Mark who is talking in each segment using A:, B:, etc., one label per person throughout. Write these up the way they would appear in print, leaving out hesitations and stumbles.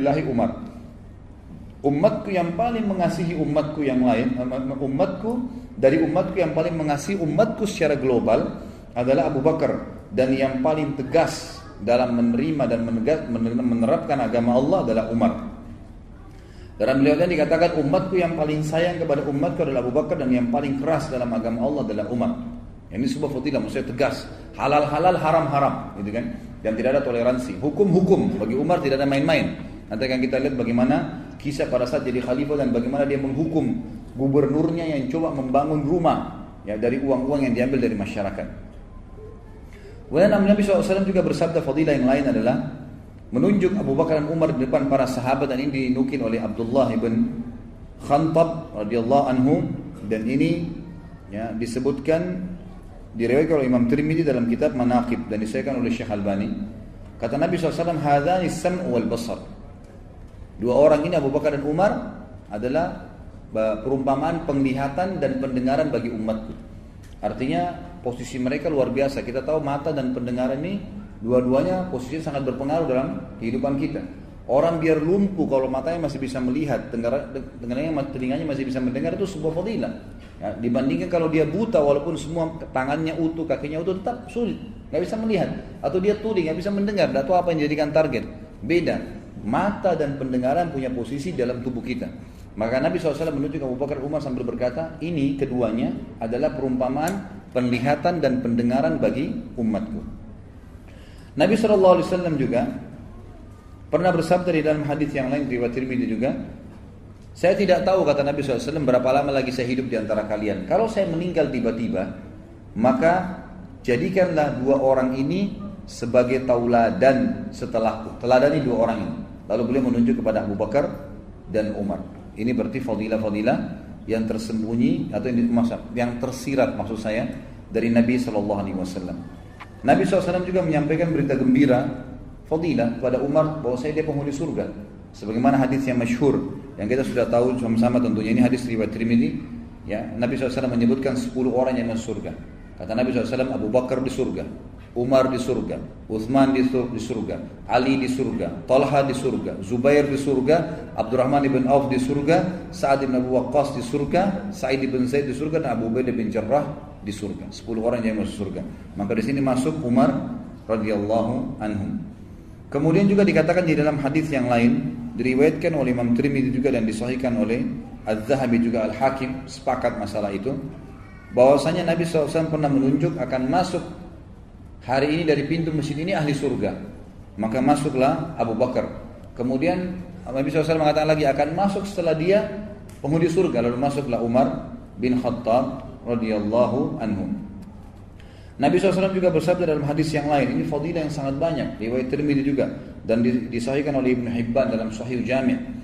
A: Fisabilillahi Umar. Umatku yang paling mengasihi umatku yang lain, umatku yang paling mengasihi umatku secara global adalah Abu Bakar, dan yang paling tegas dalam menerima dan menerapkan agama Allah adalah Umar. Dalam beliau ini dikatakan umatku yang paling sayang kepada umatku adalah Abu Bakar, dan yang paling keras dalam agama Allah adalah Umar. Ini sebuah fadilah, maksudnya tegas, halal halal, haram haram, gitu kan? Dan tidak ada toleransi. Hukum bagi Umar tidak ada main-main. Nanti akan kita lihat bagaimana kisah pada saat jadi khalifah dan bagaimana dia menghukum gubernurnya yang coba membangun rumah ya dari uang-uang yang diambil dari masyarakat. Kemudian Nabi SAW juga bersabda, fadilah yang lain adalah menunjuk Abu Bakar dan Umar di depan para sahabat, dan ini dinukil oleh Abdullah ibn Khantab radhiyallahu anhu, dan ini ya disebutkan diriwayatkan oleh Imam Tirmidzi dalam kitab Manaqib dan disahihkan oleh Syekh Albani. Kata Nabi SAW, hadani sam' wal basar. Dua orang ini Abu Bakar dan Umar adalah perumpamaan penglihatan dan pendengaran bagi umatku. Artinya posisi mereka luar biasa. Kita tahu mata dan pendengaran ini dua-duanya posisinya sangat berpengaruh dalam kehidupan kita. Orang biar lumpuh kalau matanya masih bisa melihat, telinganya masih bisa mendengar, itu sebuah fadilah. Ya, dibandingkan kalau dia buta walaupun semua tangannya utuh, kakinya utuh, tetap sulit, nggak bisa melihat. Atau dia tuli, nggak bisa mendengar, tidak tahu apa yang dijadikan target. Beda. Mata dan pendengaran punya posisi dalam tubuh kita. Maka Nabi SAW menunjuk Abu Bakar Umar sambil berkata, ini keduanya adalah perumpamaan penglihatan dan pendengaran bagi umatku. Nabi SAW juga pernah bersabda di dalam hadis yang lain riwayat Tirmidzi juga, saya tidak tahu, kata Nabi SAW, berapa lama lagi saya hidup di antara kalian. Kalau saya meninggal tiba-tiba, maka jadikanlah dua orang ini sebagai tauladan setelahku. Teladani dua orang ini. Lalu beliau menunjuk kepada Abu Bakar dan Umar. Ini berarti fadilah-fadilah yang tersembunyi atau yang tersirat maksud saya dari Nabi SAW. Nabi SAW juga menyampaikan berita gembira fadilah kepada Umar bahwa dia penghuni surga. Sebagaimana hadis yang masyhur yang kita sudah tahu sama-sama tentunya, ini hadis riwayat Tirmidzi. Ya, Nabi SAW menyebutkan 10 orang yang masuk surga. Kata Nabi SAW, Abu Bakar di surga, Umar di surga, Uthman di surga, Ali di surga, Talha di surga, Zubair di surga, Abdurrahman ibn Auf di surga, Sa'ad ibn Abu Waqqas di surga, Sa'id ibn Zaid di surga, dan Abu Ubaidah bin Jarrah di surga. 10 orang yang masuk surga. Maka di sini masuk Umar radhiyallahu anhum. Kemudian juga dikatakan di dalam hadis yang lain, diriwayatkan oleh Imam Tirmidzi juga dan disahihkan oleh Az-Zahabi juga Al-Hakim, sepakat masalah itu, bahwasanya Nabi SAW pernah menunjuk akan masuk hari ini dari pintu masjid ini ahli surga. Maka masuklah Abu Bakar. Kemudian Nabi SAW mengatakan lagi akan masuk setelah dia penghuni surga. Lalu masuklah Umar bin Khattab radhiyallahu anhu. Nabi SAW juga bersabda dalam hadis yang lain, ini fadilah yang sangat banyak, riwayat Tirmidzi juga dan disahihkan oleh Ibnu Hibban dalam Sahih Jami'.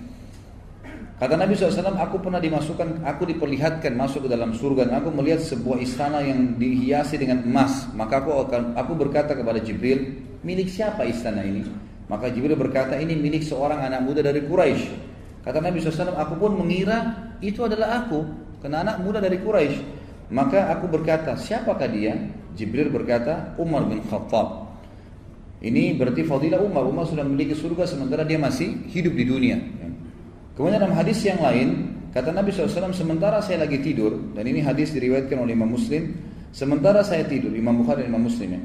A: Kata Nabi SAW, aku diperlihatkan masuk ke dalam surga, dan aku melihat sebuah istana yang dihiasi dengan emas. Maka aku berkata kepada Jibril, milik siapa istana ini? Maka Jibril berkata, ini milik seorang anak muda dari Quraisy. Kata Nabi SAW, aku pun mengira itu adalah aku, karena anak muda dari Quraisy. Maka aku berkata, siapakah dia? Jibril berkata, Umar bin Khattab. Ini berarti fadilah Umar. Umar sudah memiliki surga sementara dia masih hidup di dunia. Kemudian dalam hadis yang lain, kata Nabi SAW, sementara saya lagi tidur, dan ini hadis diriwayatkan oleh Imam Muslim, sementara saya tidur, Imam Bukhari dan Imam Muslim,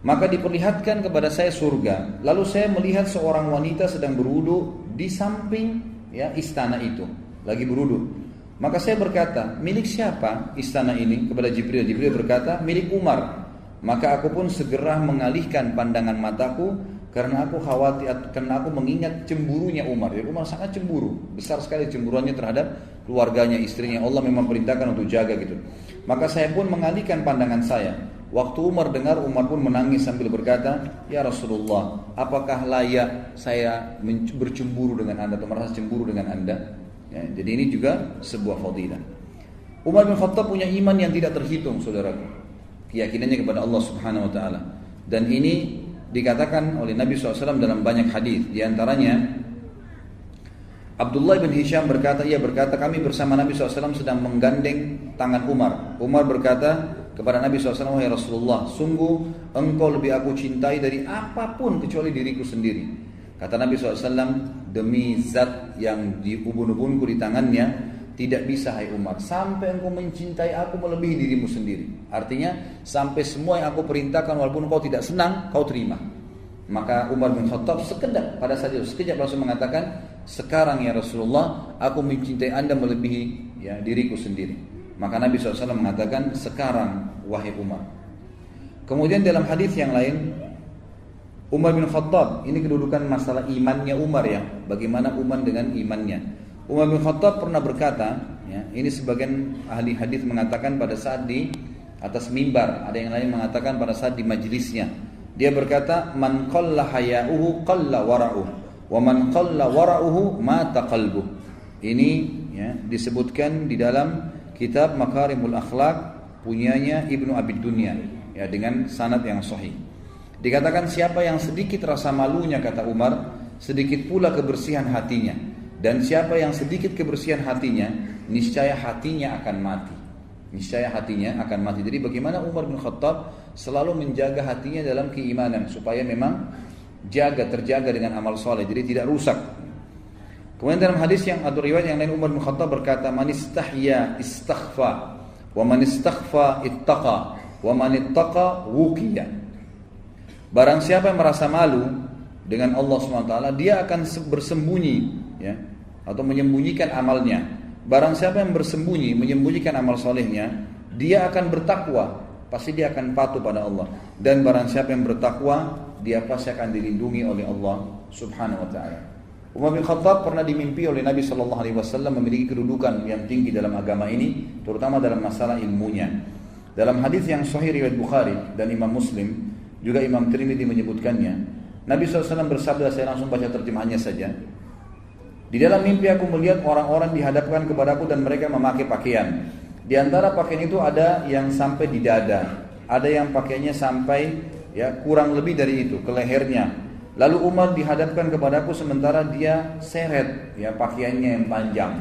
A: maka diperlihatkan kepada saya surga. Lalu saya melihat seorang wanita sedang berwudu di samping istana itu, lagi berwudu. Maka saya berkata, milik siapa istana ini? Kepada Jibril. Jibril berkata, milik Umar. Maka aku pun segera mengalihkan pandangan mataku, karena aku khawatir, karena aku mengingat cemburunya Umar. Jadi Umar sangat cemburu, besar sekali cemburuannya terhadap keluarganya, istrinya. Allah memang perintahkan untuk jaga gitu. Maka saya pun mengalihkan pandangan saya. Waktu Umar dengar, Umar pun menangis sambil berkata, ya Rasulullah, apakah layak saya bercemburu dengan anda atau merasa cemburu dengan anda? Ya, jadi ini juga sebuah fadilah. Umar bin Khattab punya iman yang tidak terhitung, saudaraku. Keyakinannya kepada Allah Subhanahu Wa Taala. Dan ini dikatakan oleh Nabi SAW dalam banyak hadis. Di antaranya Abdullah bin Hisham berkata, kami bersama Nabi SAW sedang menggandeng tangan Umar. Umar berkata kepada Nabi SAW, wahai Rasulullah, sungguh engkau lebih aku cintai dari apapun kecuali diriku sendiri. Kata Nabi SAW, demi zat yang di ubun-ubunku di tangannya, tidak bisa hai Umar sampai engkau mencintai aku melebihi dirimu sendiri. Artinya sampai semua yang aku perintahkan walaupun kau tidak senang, kau terima. Maka Umar bin Khattab sekejap langsung mengatakan, sekarang ya Rasulullah, aku mencintai anda melebihi diriku sendiri. Maka Nabi SAW mengatakan, sekarang wahai Umar. Kemudian dalam hadis yang lain, Umar bin Khattab, ini kedudukan masalah imannya Umar ya, bagaimana Umar dengan imannya. Umar bin Khattab pernah berkata, ini sebagian ahli hadis mengatakan pada saat di atas mimbar, ada yang lain mengatakan pada saat di majelisnya. Dia berkata, man qalla haya'uhu qalla wara'uhu, wa man qalla wara'uhu mata qalbuh. Ini disebutkan di dalam kitab Makarimul Akhlaq punyanya Ibnu Abi Dunya dengan sanad yang sahih. Dikatakan siapa yang sedikit rasa malunya, kata Umar, sedikit pula kebersihan hatinya. Dan siapa yang sedikit kebersihan hatinya, niscaya hatinya akan mati. Niscaya hatinya akan mati. Jadi bagaimana Umar bin Khattab selalu menjaga hatinya dalam keimanan supaya memang terjaga dengan amal soleh, jadi tidak rusak. Kemudian dalam hadis yang atau riwayat yang lain, Umar bin Khattab berkata, man istahya istaghfa, wa man istaghfa ittaqa, wa man ittaqa wuqiya. Barang siapa yang merasa malu dengan Allah SWT, dia akan bersembunyi atau menyembunyikan amalnya. Barang siapa yang bersembunyi, menyembunyikan amal solehnya, dia akan bertakwa, pasti dia akan patuh pada Allah. Dan barang siapa yang bertakwa, dia pasti akan dilindungi oleh Allah Subhanahu wa ta'ala. Umar bin Khattab pernah dimimpi oleh Nabi SAW memiliki kedudukan yang tinggi dalam agama ini, terutama dalam masalah ilmunya. Dalam hadis yang sahih riwayat Bukhari dan Imam Muslim, juga Imam Tirmidzi menyebutkannya, Nabi SAW bersabda, saya langsung baca terjemahannya saja. Di dalam mimpi aku melihat orang-orang dihadapkan kepadaku dan mereka memakai pakaian. Di antara pakaian itu ada yang sampai di dada, ada yang pakaiannya sampai kurang lebih dari itu, ke lehernya. Lalu Umar dihadapkan kepadaku sementara dia seret pakaiannya yang panjang.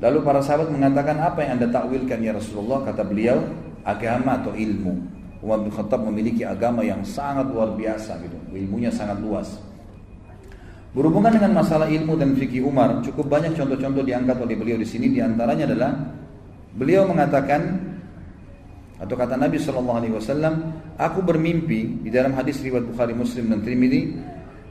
A: Lalu para sahabat mengatakan, apa yang anda takwilkan ya Rasulullah? Kata beliau, agama atau ilmu. Umar bin Khattab memiliki agama yang sangat luar biasa gitu, ilmunya sangat luas. Berhubungan dengan masalah ilmu dan fikih Umar, cukup banyak contoh-contoh diangkat oleh beliau di sini. Di antaranya adalah beliau mengatakan, atau kata Nabi SAW, aku bermimpi di dalam hadis riwayat Bukhari, Muslim dan Tirmidzi,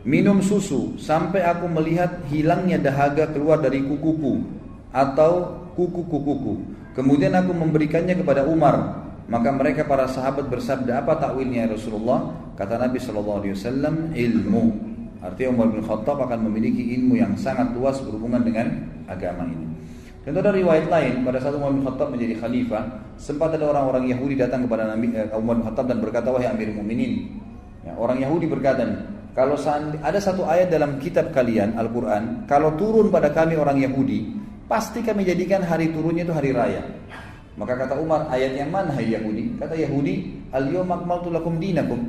A: minum susu sampai aku melihat hilangnya dahaga keluar dari kukuku atau kuku-kukuku. Kemudian aku memberikannya kepada Umar. Maka mereka para sahabat bersabda, apa takwilnya ya Rasulullah? Kata Nabi SAW, ilmu. Artinya Umar bin Khattab akan memiliki ilmu yang sangat luas berhubungan dengan agama ini. Dan ada riwayat lain, pada saat Umar bin Khattab menjadi khalifah, sempat ada orang-orang Yahudi datang kepada Nabi Umar bin Khattab dan berkata, wahai Amirul Mukminin, orang Yahudi berkata, kalau ada satu ayat dalam kitab kalian Al-Quran, kalau turun pada kami orang Yahudi, pasti kami jadikan hari turunnya itu hari raya. Maka kata Umar, ayat yang mana hai Yahudi? Kata Yahudi, al-yawma akmaltu lakum dinakum.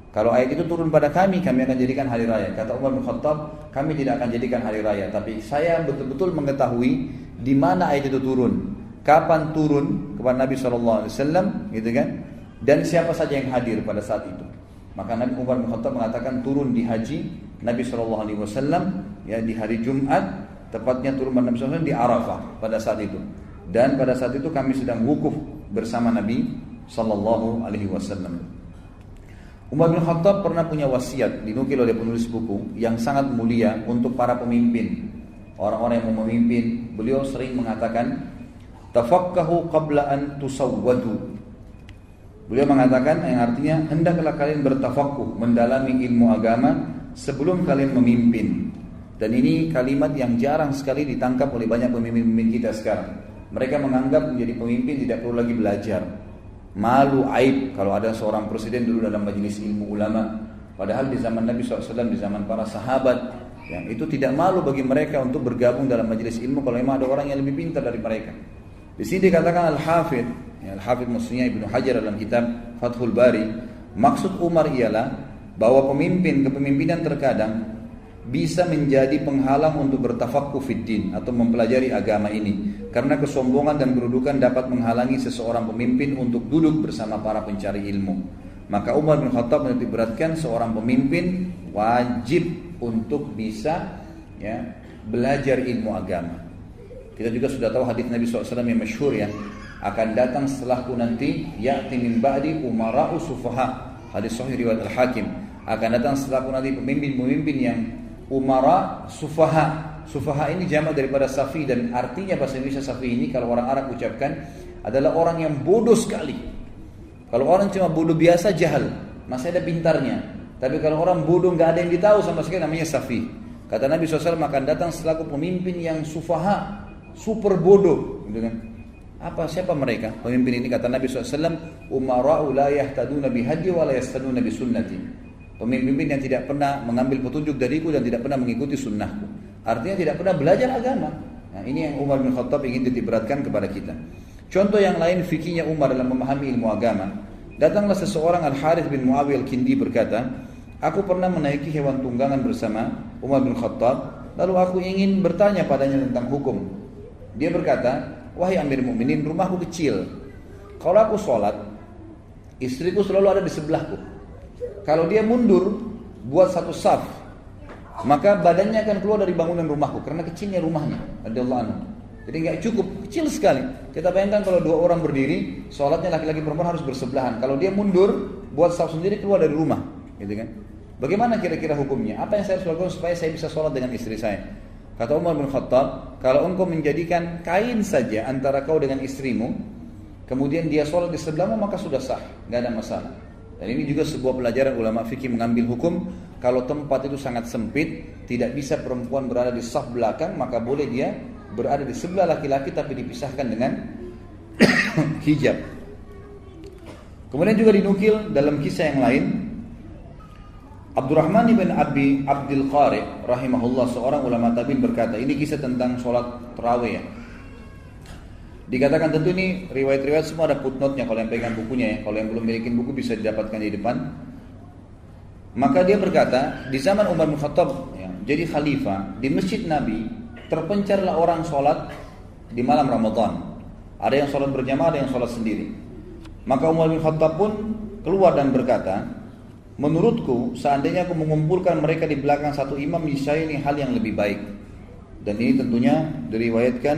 A: Kalau ayat itu turun pada kami akan jadikan hari raya. Kata Umar bin Khattab, kami tidak akan jadikan hari raya, tapi saya betul-betul mengetahui di mana ayat itu turun, kapan turun kepada Nabi SAW, gitu kan? Dan siapa saja yang hadir pada saat itu. Maka Nabi Umar bin Khattab mengatakan turun di haji Nabi SAW, di hari Jumat, tepatnya turun pada Nabi SAW di Arafah pada saat itu. Dan pada saat itu kami sedang wukuf bersama Nabi SAW. Umar bin Khattab pernah punya wasiat, dinukil oleh penulis buku, yang sangat mulia untuk para pemimpin, orang-orang yang mau memimpin. Beliau sering mengatakan, tafakkahu qabla an tusawwadu. Beliau mengatakan yang artinya, hendaklah kalian bertafakkuh, mendalami ilmu agama sebelum kalian memimpin. Dan ini kalimat yang jarang sekali ditangkap oleh banyak pemimpin-pemimpin kita sekarang. Mereka menganggap menjadi pemimpin tidak perlu lagi belajar. Malu, aib kalau ada seorang presiden dulu dalam majelis ilmu ulama. Padahal di zaman Nabi SAW, di zaman para sahabat, yang itu tidak malu bagi mereka untuk bergabung dalam majelis ilmu kalau memang ada orang yang lebih pintar dari mereka. Di sini dikatakan Al-Hafidh maksudnya Ibnu Hajar dalam kitab Fathul Bari, maksud Umar ialah bahwa kepemimpinan terkadang bisa menjadi penghalang untuk bertafaqquh fid din atau mempelajari agama ini, karena kesombongan dan kedudukan dapat menghalangi seseorang pemimpin untuk duduk bersama para pencari ilmu. Maka Umar bin Khattab menitikberatkan seorang pemimpin wajib untuk bisa ya, belajar ilmu agama. Kita juga sudah tahu hadis Nabi SAW yang masyhur ya, akan datang setelahku nanti ya'ti min ba'di umara'u sufaha. Hadis sahih riwayat Al-Hakim. Akan datang setelahku nanti pemimpin-pemimpin yang umara sufaha. Sufaha ini jamak daripada safi, dan artinya bahasa Indonesia safi ini kalau orang Arab ucapkan adalah orang yang bodoh sekali. Kalau orang cuma bodoh biasa jahal, masih ada pintarnya. Tapi kalau orang bodoh nggak ada yang ditahu sama sekali, namanya safi. Kata Nabi SAW akan datang setelahku pemimpin yang sufaha, super bodoh, gitu kan? Siapa mereka? Pemimpin ini kata Nabi SAW, umara'u la yahtaduna bihadi wa la yastaduna bisunnati. Pemimpin yang tidak pernah mengambil petunjuk dariku dan tidak pernah mengikuti sunnahku. Artinya tidak pernah belajar agama. Nah, ini yang Umar bin Khattab ingin ditiberatkan kepada kita. Contoh yang lain fikihnya Umar dalam memahami ilmu agama. Datanglah seseorang Al-Harith bin Muawiyah Al-Kindi berkata, aku pernah menaiki hewan tunggangan bersama Umar bin Khattab, lalu aku ingin bertanya padanya tentang hukum. Dia berkata, wahai Amir Mukminin, rumahku kecil. Kalau aku sholat, istriku selalu ada di sebelahku. Kalau dia mundur, buat satu saf, maka badannya akan keluar dari bangunan rumahku, karena kecilnya rumahnya, radhiyallahu anhu. Jadi nggak cukup, kecil sekali. Kita bayangkan kalau dua orang berdiri, sholatnya laki-laki perempuan harus bersebelahan. Kalau dia mundur, buat saf sendiri keluar dari rumah, gitu kan? Bagaimana kira-kira hukumnya? Apa yang saya harus lakukan supaya saya bisa sholat dengan istri saya? Kata Umar bin Khattab, kalau engkau menjadikan kain saja antara kau dengan istrimu, kemudian dia sholat di sebelahmu, maka sudah sah, nggak ada masalah. Dan ini juga sebuah pelajaran ulama fikih mengambil hukum, kalau tempat itu sangat sempit, tidak bisa perempuan berada di saf belakang, maka boleh dia berada di sebelah laki-laki tapi dipisahkan dengan hijab. Kemudian juga dinukil dalam kisah yang lain, Abdurrahman bin Abi Abdul Qari rahimahullah, seorang ulama tabi'in berkata, ini kisah tentang sholat tarawih ya. Dikatakan tentu ini riwayat-riwayat semua ada footnote-nya kalau yang pegang bukunya ya. Kalau yang belum milikin buku bisa didapatkan di depan. Maka dia berkata, di zaman Umar bin Khattab ya, jadi khalifah, di masjid Nabi terpencarlah orang sholat di malam Ramadan. Ada yang sholat berjamaah, ada yang sholat sendiri. Maka Umar bin Khattab pun keluar dan berkata, menurutku seandainya aku mengumpulkan mereka di belakang satu imam, niscaya ini hal yang lebih baik. Dan ini tentunya diriwayatkan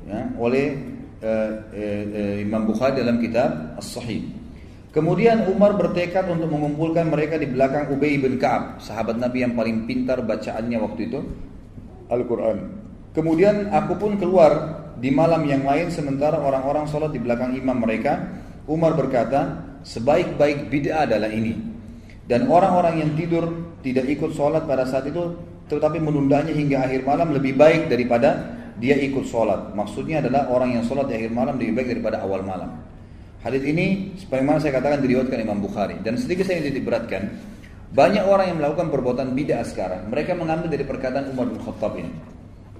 A: ya, oleh Imam Bukhari dalam kitab As-Sahih. Kemudian Umar bertekad untuk mengumpulkan mereka di belakang Ubay bin Ka'ab, sahabat Nabi yang paling pintar bacaannya waktu itu Al-Quran. Kemudian aku pun keluar di malam yang lain sementara orang-orang sholat di belakang imam mereka. Umar berkata, sebaik-baik bid'ah adalah ini. Dan orang-orang yang tidur tidak ikut sholat pada saat itu, tetapi menundanya hingga akhir malam lebih baik daripada dia ikut sholat. Maksudnya adalah orang yang sholat di akhir malam lebih baik daripada awal malam. Hadis ini sebagaimana saya katakan diriwayatkan Imam Bukhari. Dan sedikit saya ingin diberatkan, banyak orang yang melakukan perbuatan bid'ah sekarang, mereka mengambil dari perkataan Umar bin Khattab ini.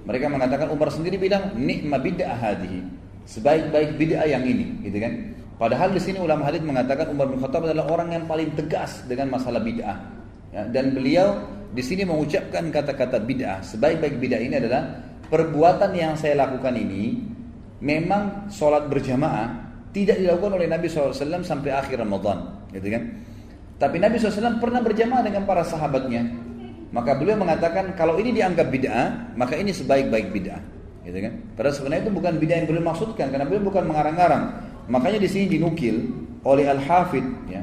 A: Mereka mengatakan, Umar sendiri bilang, ni'ma bid'ah hadihi, sebaik-baik bid'ah yang ini, gitu kan? Padahal di sini ulama hadis mengatakan Umar bin Khattab adalah orang yang paling tegas dengan masalah bid'ah. Ya, dan beliau di sini mengucapkan kata-kata bid'ah. Sebaik-baik bid'ah ini adalah perbuatan yang saya lakukan ini memang sholat berjamaah tidak dilakukan oleh Nabi SAW sampai akhir Ramadan, gitu kan? Tapi Nabi SAW pernah berjamaah dengan para sahabatnya. Maka beliau mengatakan kalau ini dianggap bid'ah, maka ini sebaik-baik bid'ah, gitu kan? Padahal sebenarnya itu bukan bid'ah yang beliau maksudkan, karena beliau bukan mengarang-arang. Makanya di sini dinukil oleh Al-Hafidh ya,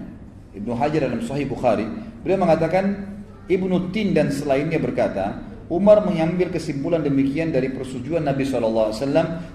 A: Ibnu Hajar dalam Sahih Bukhari, beliau mengatakan Ibnu Tin dan selainnya berkata, Umar mengambil kesimpulan demikian dari persetujuan Nabi SAW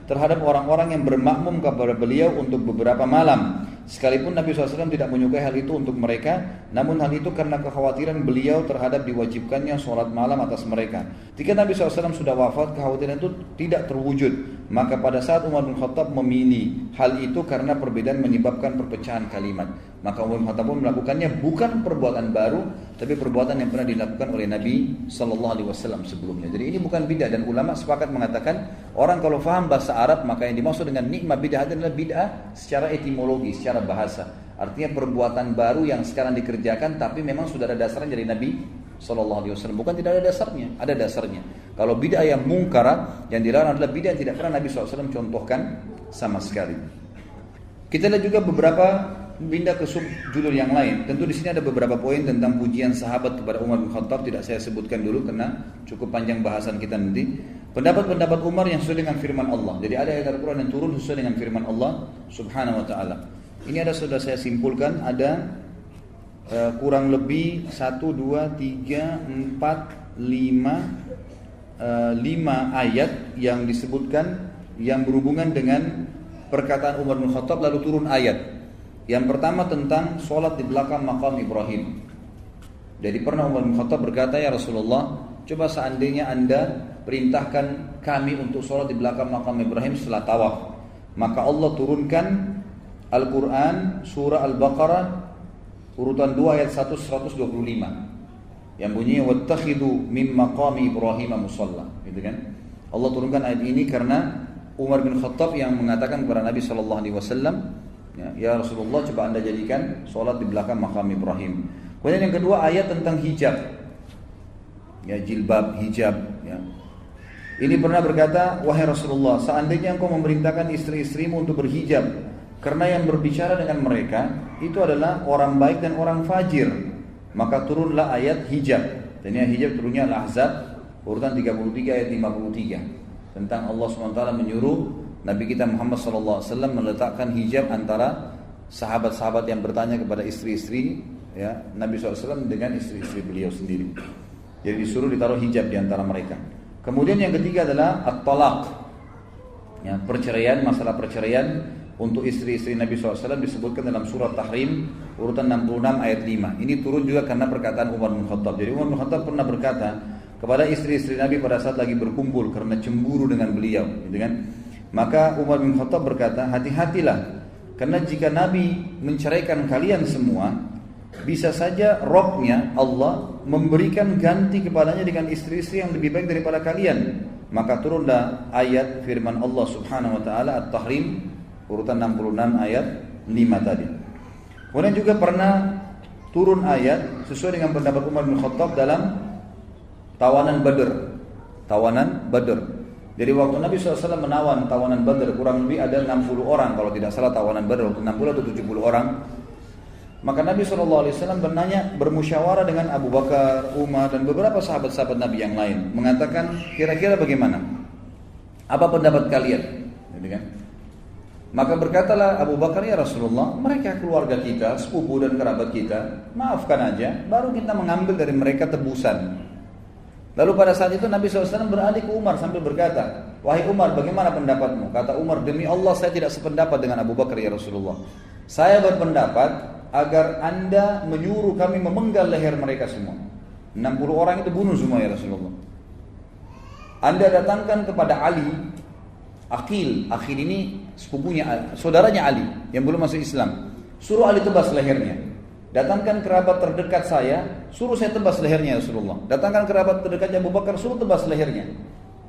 A: terhadap orang-orang yang bermakmum kepada beliau untuk beberapa malam. Sekalipun Nabi SAW tidak menyukai hal itu untuk mereka, namun hal itu karena kekhawatiran beliau terhadap diwajibkannya sholat malam atas mereka. Ketika Nabi SAW sudah wafat, kekhawatiran itu tidak terwujud. Maka pada saat Umar bin Khattab memilih hal itu karena perbedaan menyebabkan perpecahan kalimat. Maka Umar bin Khattab pun melakukannya bukan perbuatan baru, tapi perbuatan yang pernah dilakukan oleh Nabi SAW sebelumnya. Jadi ini bukan bid'ah, dan ulama sepakat mengatakan orang kalau faham bahasa Arab, maka yang dimaksud dengan nikmah bid'ah adalah bid'ah secara etimologi, secara bahasa. Artinya perbuatan baru yang sekarang dikerjakan tapi memang sudah ada dasarnya dari Nabi SAW. Bukan tidak ada dasarnya, ada dasarnya. Kalau bid'ah yang mungkara, yang dilarang adalah bid'ah yang tidak pernah Nabi SAW contohkan sama sekali. Kita lihat juga beberapa pindah ke subjudul yang lain. Tentu di sini ada beberapa poin tentang pujian sahabat kepada Umar bin Khattab, tidak saya sebutkan dulu karena cukup panjang bahasan kita nanti. Pendapat-pendapat Umar yang sesuai dengan firman Allah. Jadi ada ayat Al-Quran yang turun sesuai dengan firman Allah Subhanahu wa taala. Ini ada sudah saya simpulkan, ada kurang lebih 1 2 3 4 5 ayat yang disebutkan yang berhubungan dengan perkataan Umar bin Khattab, lalu turun ayat. Yang pertama tentang sholat di belakang makam Ibrahim. Jadi pernah Umar bin Khattab berkata, ya Rasulullah, coba seandainya Anda perintahkan kami untuk sholat di belakang makam Ibrahim setelah tawaf, maka Allah turunkan Al-Quran surah Al-Baqarah urutan 2 ayat 125 yang bunyinya wattakhidu min maqami Ibrahim musalla, gitu kan. Allah turunkan ayat ini karena Umar bin Khattab yang mengatakan kepada Nabi SAW, ya Rasulullah, coba Anda jadikan sholat di belakang makam Ibrahim. Kemudian yang kedua ayat tentang hijab, ya jilbab, hijab, ya. Ini pernah berkata, wahai Rasulullah, seandainya engkau memerintahkan istri-istrimu untuk berhijab, karena yang berbicara dengan mereka itu adalah orang baik dan orang fajir, maka turunlah ayat hijab. Dan yang hijab turunnya Al-Ahzab urutan 33 ayat 53 tentang Allah SWT menyuruh Nabi kita Muhammad SAW meletakkan hijab antara sahabat-sahabat yang bertanya kepada istri-istri, ya, Nabi SAW dengan istri-istri beliau sendiri. Jadi disuruh ditaruh hijab di antara mereka. Kemudian yang ketiga adalah at-talaq, ya, perceraian, masalah perceraian untuk istri-istri Nabi SAW disebutkan dalam surat Tahrim urutan 66 ayat 5. Ini turun juga karena perkataan Umar bin Khattab. Jadi Umar bin Khattab pernah berkata kepada istri-istri Nabi pada saat lagi berkumpul karena cemburu dengan beliau, gitu kan. Maka Umar bin Khattab berkata, hati-hatilah, karena jika Nabi menceraikan kalian semua, bisa saja Rabb-nya Allah memberikan ganti kepadanya dengan istri-istri yang lebih baik daripada kalian. Maka turunlah ayat firman Allah Subhanahu wa taala At-Tahrim urutan 66 ayat 5 tadi. Kemudian juga pernah turun ayat sesuai dengan pendapat Umar bin Khattab dalam tawanan Badr. Jadi waktu Nabi SAW menawan tawanan Badr, kurang lebih ada 60 orang kalau tidak salah tawanan Badr, waktu 60 atau 70 orang. Maka Nabi SAW bermusyawarah dengan Abu Bakar, Umar dan beberapa sahabat-sahabat Nabi yang lain, mengatakan kira-kira bagaimana? Apa pendapat kalian? Gitu kan? Maka berkatalah Abu Bakar, ya Rasulullah, mereka keluarga kita, sepupu dan kerabat kita, maafkan aja, baru kita mengambil dari mereka tebusan. Lalu pada saat itu Nabi SAW beralih ke Umar sambil berkata, wahai Umar, bagaimana pendapatmu? Kata Umar, demi Allah saya tidak sependapat dengan Abu Bakar, ya Rasulullah. Saya berpendapat agar Anda menyuruh kami memenggal leher mereka semua. 60 orang itu bunuh semua, ya Rasulullah. Anda datangkan kepada Ali, Aqil ini sepupunya, saudaranya Ali yang belum masuk Islam. Suruh Ali tebas lehernya. Datangkan kerabat terdekat saya, suruh saya tebas lehernya, Rasulullah. Datangkan kerabat terdekatnya Abu Bakar, suruh tebas lehernya.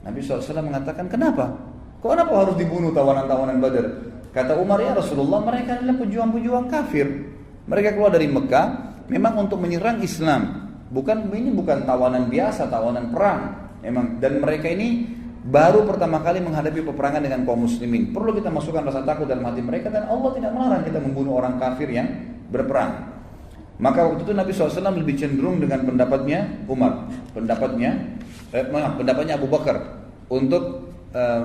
A: Nabi SAW mengatakan, kenapa harus dibunuh tawanan-tawanan Badar? Kata Umar, ya Rasulullah, mereka adalah pejuang-pejuang kafir. Mereka keluar dari Mekah memang untuk menyerang Islam. Ini bukan tawanan biasa, tawanan perang. Memang, dan mereka ini baru pertama kali menghadapi peperangan dengan kaum muslimin. Perlu kita masukkan rasa takut dalam hati mereka, dan Allah tidak melarang kita membunuh orang kafir yang berperang. Maka waktu itu Nabi SAW lebih cenderung dengan pendapatnya Umar, pendapatnya Abu Bakar untuk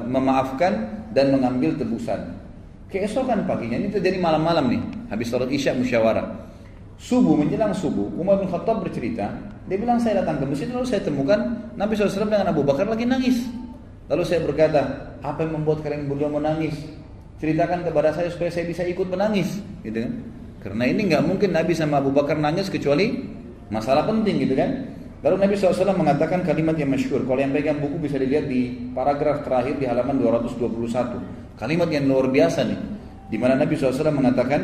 A: memaafkan dan mengambil tebusan. Keesokan paginya, ini terjadi malam-malam nih, habis sholat isya musyawarah. Menjelang subuh, Umar bin Khattab bercerita, dia bilang saya datang ke masjid, lalu saya temukan Nabi SAW dengan Abu Bakar lagi nangis. Lalu saya berkata, apa yang membuat kalian berdua menangis? Ceritakan kepada saya supaya saya bisa ikut menangis, gitu kan? Karena ini nggak mungkin Nabi sama Abu Bakar nangis kecuali masalah penting, gitu kan. Lalu Nabi SAW mengatakan kalimat yang masyhur. Kalau yang pegang buku bisa dilihat di paragraf terakhir di halaman 221. Kalimat yang luar biasa nih, di mana Nabi SAW mengatakan,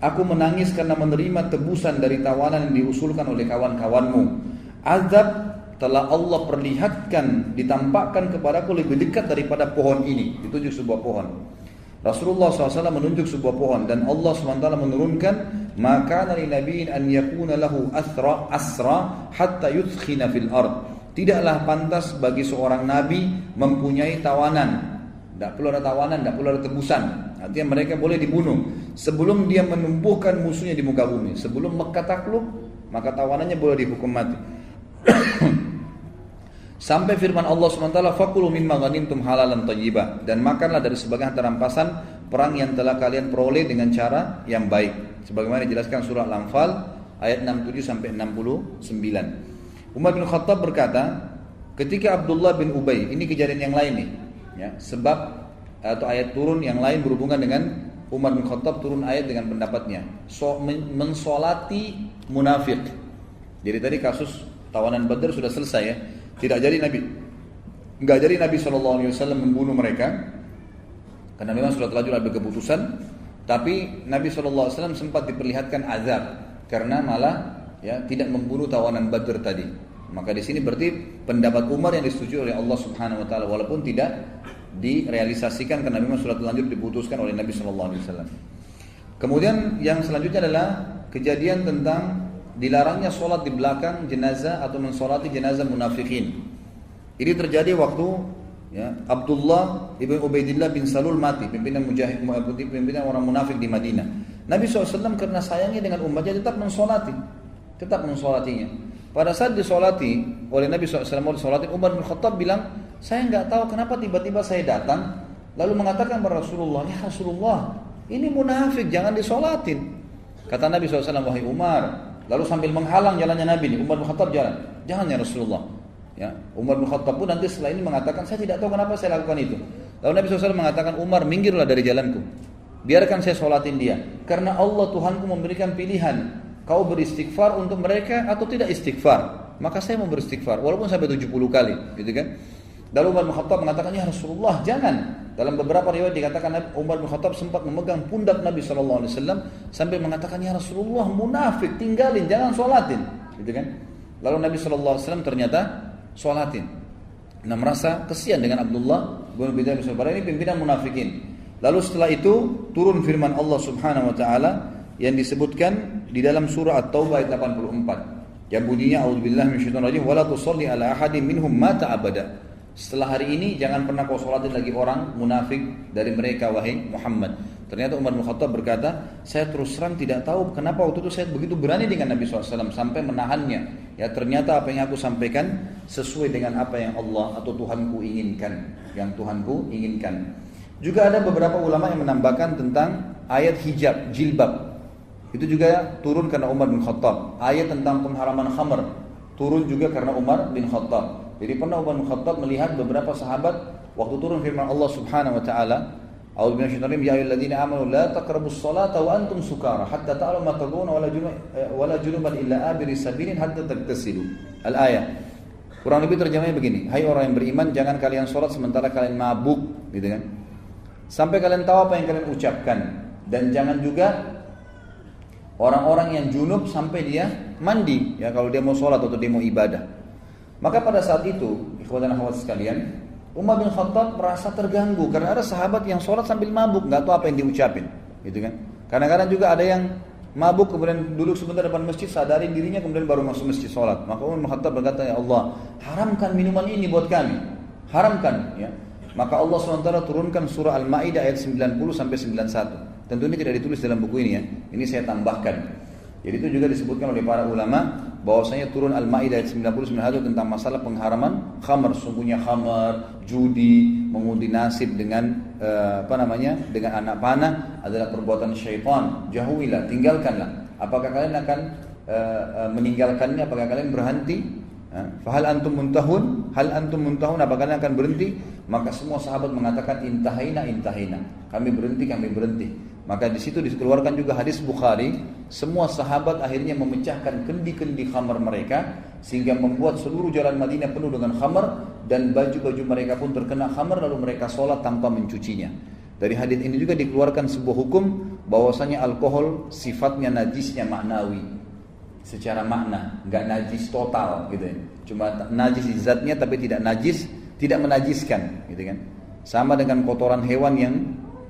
A: aku menangis karena menerima tebusan dari tawanan yang diusulkan oleh kawan-kawanmu. Azab telah Allah perlihatkan, ditampakkan kepadaku lebih dekat daripada pohon ini. Ditunjuk sebuah pohon. Rasulullah SAW menunjuk sebuah pohon, dan Allah SWT menurunkan, maka dari nabiin an yakuna lahu asra hatta yudkhina fil ard. Tidaklah pantas bagi seorang nabi mempunyai tawanan. Tidak perlu ada tawanan, tidak perlu ada tebusan. Artinya mereka boleh dibunuh sebelum dia menumbuhkan musuhnya di muka bumi. Sebelum Mekah takluk, maka tawanannya boleh dihukum mati. Sampai firman Allah SWT, fakulu mimma ghanimtum halalan thayyibah, dan makanlah dari sebagian harta rampasan perang yang telah kalian peroleh dengan cara yang baik. Sebagaimana dijelaskan surah Al-Anfal ayat 67 sampai 69. Umar bin Khattab berkata, ketika Abdullah bin Ubay, ini kejadian yang lain nih, ya, sebab atau ayat turun yang lain berhubungan dengan Umar bin Khattab, turun ayat dengan pendapatnya, mensolati munafik. Jadi tadi kasus tawanan Badar sudah selesai ya. Tidak jadi nggak jadi Nabi SAW membunuh mereka karena memang sudah telah ada keputusan. Tapi Nabi SAW sempat diperlihatkan azab karena malah ya tidak membunuh tawanan Badar tadi. Maka di sini berarti pendapat Umar yang disetujui oleh Allah Subhanahu Wa Taala walaupun tidak direalisasikan karena memang sudah terlanjur diputuskan oleh Nabi SAW. Kemudian yang selanjutnya adalah kejadian tentang dilarangnya sholat di belakang jenazah atau mensolati jenazah munafikin. Ini terjadi waktu ya, Abdullah ibn Ubaidillah bin Salul mati, pimpinan orang munafik di Madinah. Nabi SAW karena sayangnya dengan umatnya tetap mensolatinya. Pada saat disolati oleh Nabi SAW, Umar bin Khattab bilang, saya nggak tahu kenapa tiba-tiba saya datang lalu mengatakan kepada Rasulullah, ya Rasulullah, ini munafik, jangan disolatin. Kata Nabi SAW, wahai Umar. Lalu sambil menghalang jalannya Nabi ini, Umar bin Khattab jalan. Jangan ya Rasulullah. Ya, Umar bin Khattab pun nanti setelah ini mengatakan, saya tidak tahu kenapa saya lakukan itu. Lalu Nabi SAW mengatakan, Umar, minggirlah dari jalanku. Biarkan saya sholatin dia. Karena Allah Tuhanku memberikan pilihan. Kau beristighfar untuk mereka atau tidak istighfar. Maka saya mau beristighfar, walaupun sampai 70 kali. Gitu kan? Lalu Umar bin Khattab mengatakan, ya Rasulullah, jangan. Dalam beberapa riwayat dikatakan Umar bin Khattab sempat memegang pundak Nabi SAW sampai mengatakan, ya Rasulullah, munafik, tinggalin, jangan sholatin. Gitu kan? Lalu Nabi SAW ternyata sholatin. Nah, merasa kesian dengan Abdullah bin Ubay bin Salul, ini pimpinan munafikin. Lalu setelah itu turun firman Allah Subhanahu Wa Taala yang disebutkan di dalam surah At-Taubah ayat 84 yang bunyinya, a'udzubillahi minasyaitonir rajim, wala tusalli ala ahadin minhum mata abada. Setelah hari ini jangan pernah kau sholatin lagi orang munafik dari mereka, wahai Muhammad. Ternyata Umar bin Khattab berkata, saya terus terang tidak tahu kenapa waktu itu saya begitu berani dengan Nabi SAW sampai menahannya. Ya, ternyata apa yang aku sampaikan sesuai dengan apa yang Allah atau Tuhanku inginkan, yang Tuhanku inginkan. Juga ada beberapa ulama yang menambahkan tentang ayat hijab, jilbab. Itu juga turun karena Umar bin Khattab. Ayat tentang pengharaman khamr turun juga karena Umar bin Khattab. Jadi pernah Umar bin Khattab melihat beberapa sahabat waktu turun firman Allah Subhanahu Wa Taala, a'udzu billahi minasyaitonir rajim, ya ayyuhalladzina amanu la taqrabus salata wa antum sukara hatta ta'lamu ma taquluna wala junuban illa abiri sabilin hatta tagtasilu. Al-ayah. Kurang lebih terjemahnya begini, hai orang yang beriman, jangan kalian sholat sementara kalian mabuk, gitu kan? Sampai kalian tahu apa yang kalian ucapkan, dan jangan juga orang-orang yang junub sampai dia mandi, ya kalau dia mau sholat atau dia mau ibadah. Maka pada saat itu, ikhwan dan akhwat sekalian, Umar bin Khattab merasa terganggu karena ada sahabat yang sholat sambil mabuk, nggak tahu apa yang diucapin, gitu kan? Kadang-kadang juga ada yang mabuk kemudian duduk sebentar depan masjid, sadarin dirinya kemudian baru masuk masjid sholat. Maka Umar bin Khattab berkata, ya Allah, haramkan minuman ini buat kami, haramkan, ya. Maka Allah SWT turunkan surah Al-Ma'idah ayat 90 sampai 91. Tentu ini tidak ditulis dalam buku ini ya, ini saya tambahkan. Jadi itu juga disebutkan oleh para ulama bahwasanya turun Al-Maidah ayat 99 tentang masalah pengharaman khamar. Sungguhnya khamar, judi, mengundi nasib dengan dengan anak panah adalah perbuatan syaitan. Jauhilah, tinggalkanlah. Apakah kalian akan meninggalkannya? Apakah kalian berhenti? Fahal antum muntahun? Hal antum muntahun? Apakah kalian akan berhenti? Maka semua sahabat mengatakan intahina. Kami berhenti. Maka di situ dikeluarkan juga hadis Bukhari, semua sahabat akhirnya memecahkan kendi-kendi khamar mereka sehingga membuat seluruh jalan Madinah penuh dengan khamar dan baju-baju mereka pun terkena khamar, lalu mereka sholat tanpa mencucinya. Dari hadis ini juga dikeluarkan sebuah hukum bahwasanya alkohol sifatnya najisnya maknawi, secara makna, enggak najis total gitu ya. Cuma najis di zatnya tapi tidak najis, tidak menajiskan gitu kan. Sama dengan kotoran hewan yang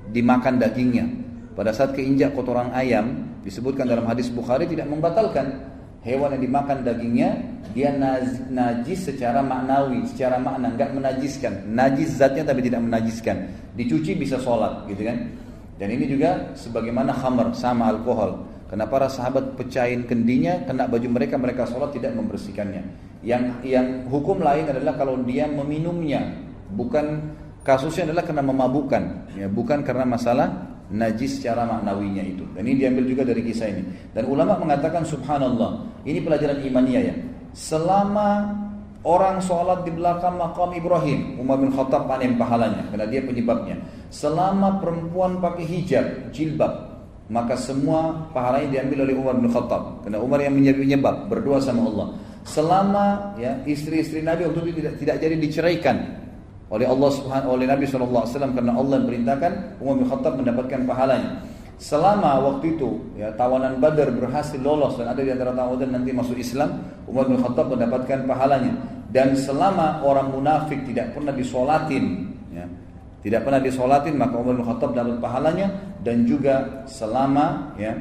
A: dimakan dagingnya. Pada saat keinjak kotoran ayam, disebutkan dalam hadis Bukhari tidak membatalkan. Hewan yang dimakan dagingnya, dia najis secara maknawi, secara makna, enggak menajiskan. Najis zatnya tapi tidak menajiskan. Dicuci bisa sholat, gitu kan. Dan ini juga sebagaimana khamr, sama alkohol. Karena para sahabat pecahin kendinya, kena baju mereka, mereka sholat tidak membersihkannya. Yang hukum lain adalah kalau dia meminumnya, bukan kasusnya adalah karena memabukkan, ya, bukan karena masalah najis secara maknawinya itu. Dan ini diambil juga dari kisah ini. Dan ulama mengatakan subhanallah, ini pelajaran imaniyah ya. Selama orang sholat di belakang makam Ibrahim, Umar bin Khattab panen pahalanya, karena dia penyebabnya. Selama perempuan pakai hijab, jilbab, maka semua pahalanya diambil oleh Umar bin Khattab, karena Umar yang menyebab, berdoa sama Allah. Selama ya istri-istri Nabi waktu itu tidak jadi diceraikan oleh Allah oleh Nabi SAW, karena Allah yang perintahkan, Umar bin Khattab mendapatkan pahalanya. Selama waktu itu ya tawanan Badar berhasil lolos dan ada di antara tawanan nanti masuk Islam, Umar bin Khattab mendapatkan pahalanya. Dan selama orang munafik tidak pernah disolatin, ya, tidak pernah disolatin, maka Umar bin Khattab dapat pahalanya. Dan juga selama ya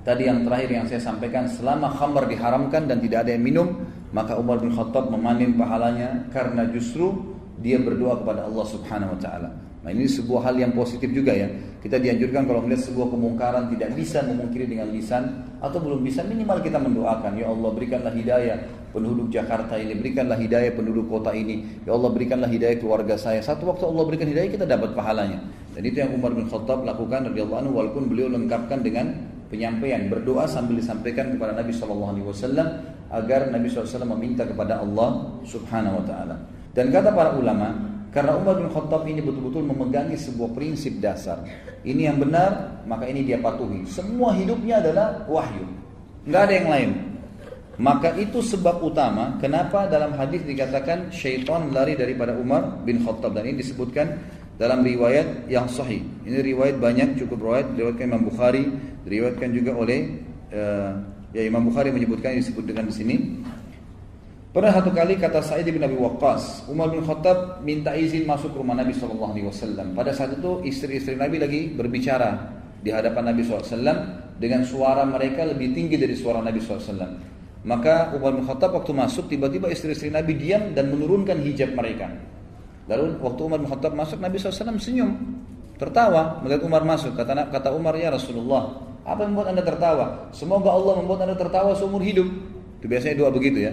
A: tadi yang terakhir yang saya sampaikan, selama khamr diharamkan dan tidak ada yang minum, maka Umar bin Khattab memanen pahalanya karena justru dia berdoa kepada Allah Subhanahu wa taala. Nah, ini sebuah hal yang positif juga ya. Kita dianjurkan kalau melihat sebuah kemungkaran tidak bisa memungkiri dengan lisan, atau belum bisa, minimal kita mendoakan, ya Allah berikanlah hidayah penduduk Jakarta ini, berikanlah hidayah penduduk kota ini, ya Allah berikanlah hidayah keluarga saya. Satu waktu Allah berikan hidayah, kita dapat pahalanya. Dan itu yang Umar bin Khattab lakukan radhiyallahu anhu, walaupun beliau lengkapkan dengan penyampaian, berdoa sambil disampaikan kepada Nabi SAW agar Nabi SAW meminta kepada Allah Subhanahu wa taala. Dan kata para ulama, karena Umar bin Khattab ini betul-betul memegangi sebuah prinsip dasar, ini yang benar, maka ini dia patuhi. Semua hidupnya adalah wahyu, nggak ada yang lain. Maka itu sebab utama kenapa dalam hadis dikatakan syaitan lari daripada Umar bin Khattab. Dan ini disebutkan dalam riwayat yang sahih. Ini riwayat banyak, cukup riwayat, diriwayatkan Imam Bukhari, diriwayatkan juga oleh Imam Bukhari menyebutkan, disebutkan di sini. Pernah satu kali kata Sa'id bin Abi Waqqas, Umar bin Khattab minta izin masuk ke rumah Nabi SAW. Pada saat itu istri-istri Nabi lagi berbicara di hadapan Nabi SAW dengan suara mereka lebih tinggi dari suara Nabi SAW. Maka Umar bin Khattab waktu masuk, tiba-tiba istri-istri Nabi diam dan menurunkan hijab mereka. Lalu waktu Umar bin Khattab masuk, Nabi SAW senyum, tertawa melihat Umar masuk. Kata Umar, ya Rasulullah, apa yang membuat anda tertawa? Semoga Allah membuat anda tertawa seumur hidup. Itu biasanya doa begitu ya.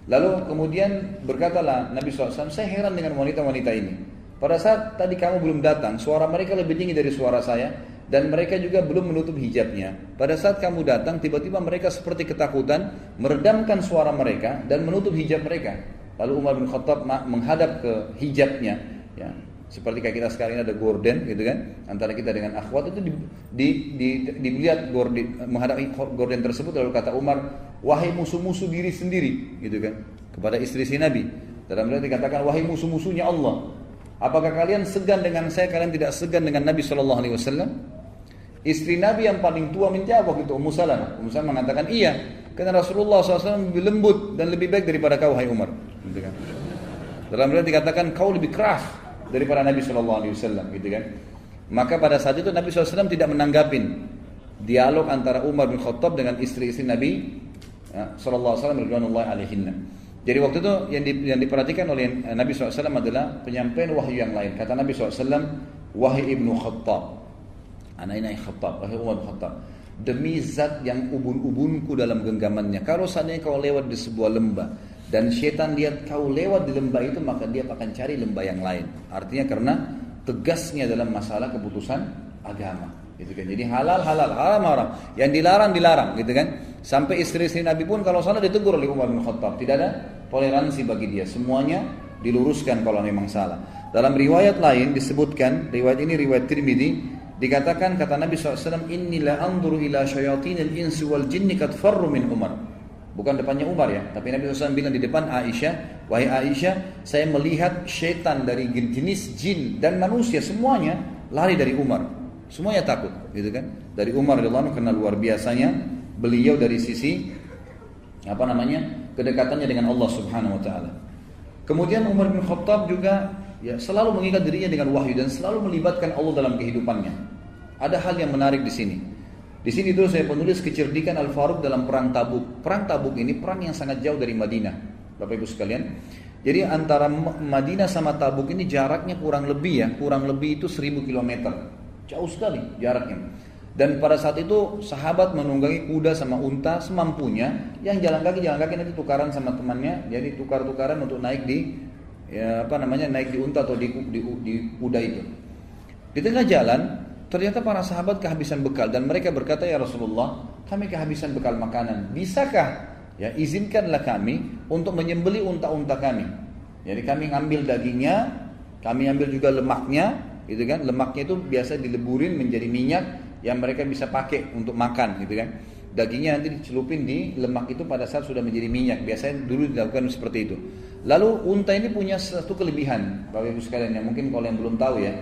A: Lalu kemudian berkatalah Nabi SAW, saya heran dengan wanita-wanita ini. Pada saat tadi kamu belum datang, suara mereka lebih tinggi dari suara saya, dan mereka juga belum menutup hijabnya. Pada saat kamu datang, tiba-tiba mereka seperti ketakutan, meredamkan suara mereka dan menutup hijab mereka. Lalu Umar bin Khattab menghadap ke hijabnya, ya, seperti kayak kita sekarang ini ada gorden, gitu kan? Antara kita dengan akhwat itu dilihat gorden, menghadapi gorden tersebut. Lalu kata Umar, wahai musuh-musuh diri sendiri, gitu kan? Kepada istri si Nabi. Dalam riwayat dikatakan, wahai musuh-musuhnya Allah, apakah kalian segan dengan saya? Kalian tidak segan dengan Nabi SAW? Istri Nabi yang paling tua minta apa gitu? Ummu Salamah. Ummu Salamah mengatakan, iya, karena Rasulullah SAW lebih lembut dan lebih baik daripada kau, hai Umar. Gitu kan? Dalam riwayat dikatakan, kau lebih keras daripada Nabi SAW, gitu kan? Maka pada saat itu Nabi SAW tidak menanggapin dialog antara Umar bin Khattab dengan istri-istri Nabi SAW radhiyallahu alaihinna. Jadi waktu itu yang diperhatikan oleh Nabi SAW adalah penyampaian wahyu yang lain. Kata Nabi SAW, wahai Ibnu Khattab, anak-anak Khattab, wahai Umar bin Khattab, demi zat yang ubun-ubunku dalam genggamannya, kalau seandainya kau lewat di sebuah lembah dan syaitan lihat kau lewat di lembah itu, maka dia akan cari lembah yang lain. Artinya karena tegasnya dalam masalah keputusan agama, gitu kan. Jadi halal, haram, yang dilarang, gitu kan. Sampai istri-istri Nabi pun kalau salah ditegur oleh Umar bin Khattab. Tidak ada toleransi bagi dia, semuanya diluruskan kalau memang salah. Dalam riwayat lain disebutkan, riwayat ini riwayat Tirmidzi, dikatakan kata Nabi SAW, inni la anzuru ila syayatinil insi wal jinni kad farru min Umar. Bukan depannya Umar ya, tapi Nabi SAW bilang di depan Aisyah, wahai Aisyah, saya melihat syaitan dari jenis jin dan manusia semuanya lari dari Umar, semuanya takut, gitu kan? Dari Umar radhiyallahu anhu, karena luar biasanya beliau dari sisi kedekatannya dengan Allah Subhanahu wa taala. Kemudian Umar bin Khattab juga ya selalu mengikat dirinya dengan wahyu dan selalu melibatkan Allah dalam kehidupannya. Ada hal yang menarik di sini. Di sini tuh saya penulis kecerdikan Al-Faruq dalam perang Tabuk. Perang Tabuk ini perang yang sangat jauh dari Madinah, Bapak Ibu sekalian. Jadi antara Madinah sama Tabuk ini jaraknya kurang lebih itu 1000 km. jauh sekali jaraknya. Dan pada saat itu sahabat menunggangi kuda sama unta semampunya, yang jalan kaki nanti tukaran sama temannya, jadi tukar-tukaran untuk naik di naik di unta atau di kuda itu. Di tengah jalan ternyata para sahabat kehabisan bekal dan mereka berkata, ya Rasulullah, kami kehabisan bekal makanan, bisakah ya izinkanlah kami untuk menyembeli unta-unta kami. Jadi kami ngambil dagingnya, kami ambil juga lemaknya, gitu kan? Lemaknya itu biasa dileburin menjadi minyak yang mereka bisa pakai untuk makan, gitu kan. Dagingnya nanti dicelupin di lemak itu pada saat sudah menjadi minyak. Biasanya dulu dilakukan seperti itu. Lalu unta ini punya satu kelebihan, Bapak Ibu sekalian, yang mungkin kalau yang belum tahu ya.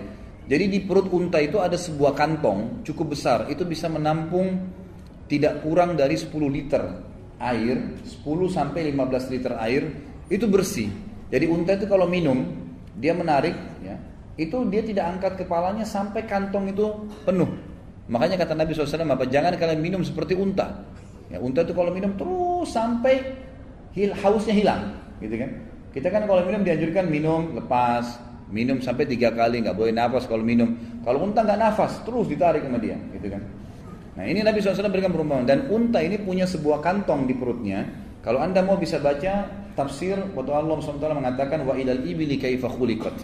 A: Jadi di perut unta itu ada sebuah kantong cukup besar, itu bisa menampung tidak kurang dari 10 liter air, 10 sampai 15 liter air, itu bersih. Jadi unta itu kalau minum, dia menarik ya, itu dia tidak angkat kepalanya sampai kantong itu penuh. Makanya kata Nabi SAW, jangan kalian minum seperti unta. Ya, unta itu kalau minum terus sampai hausnya hilang, gitu kan? Kita kan kalau minum dianjurkan minum lepas, minum sampai 3 kali, nggak boleh nafas kalau minum. Kalau unta nggak nafas, terus ditarik sama dia, gitu kan? Nah ini Nabi SAW berikan perumpamaan. Dan unta ini punya sebuah kantong di perutnya. Kalau anda mau bisa baca tafsir, waktu Allah SWT mengatakan wa ilal ibili kaifa khuliqat.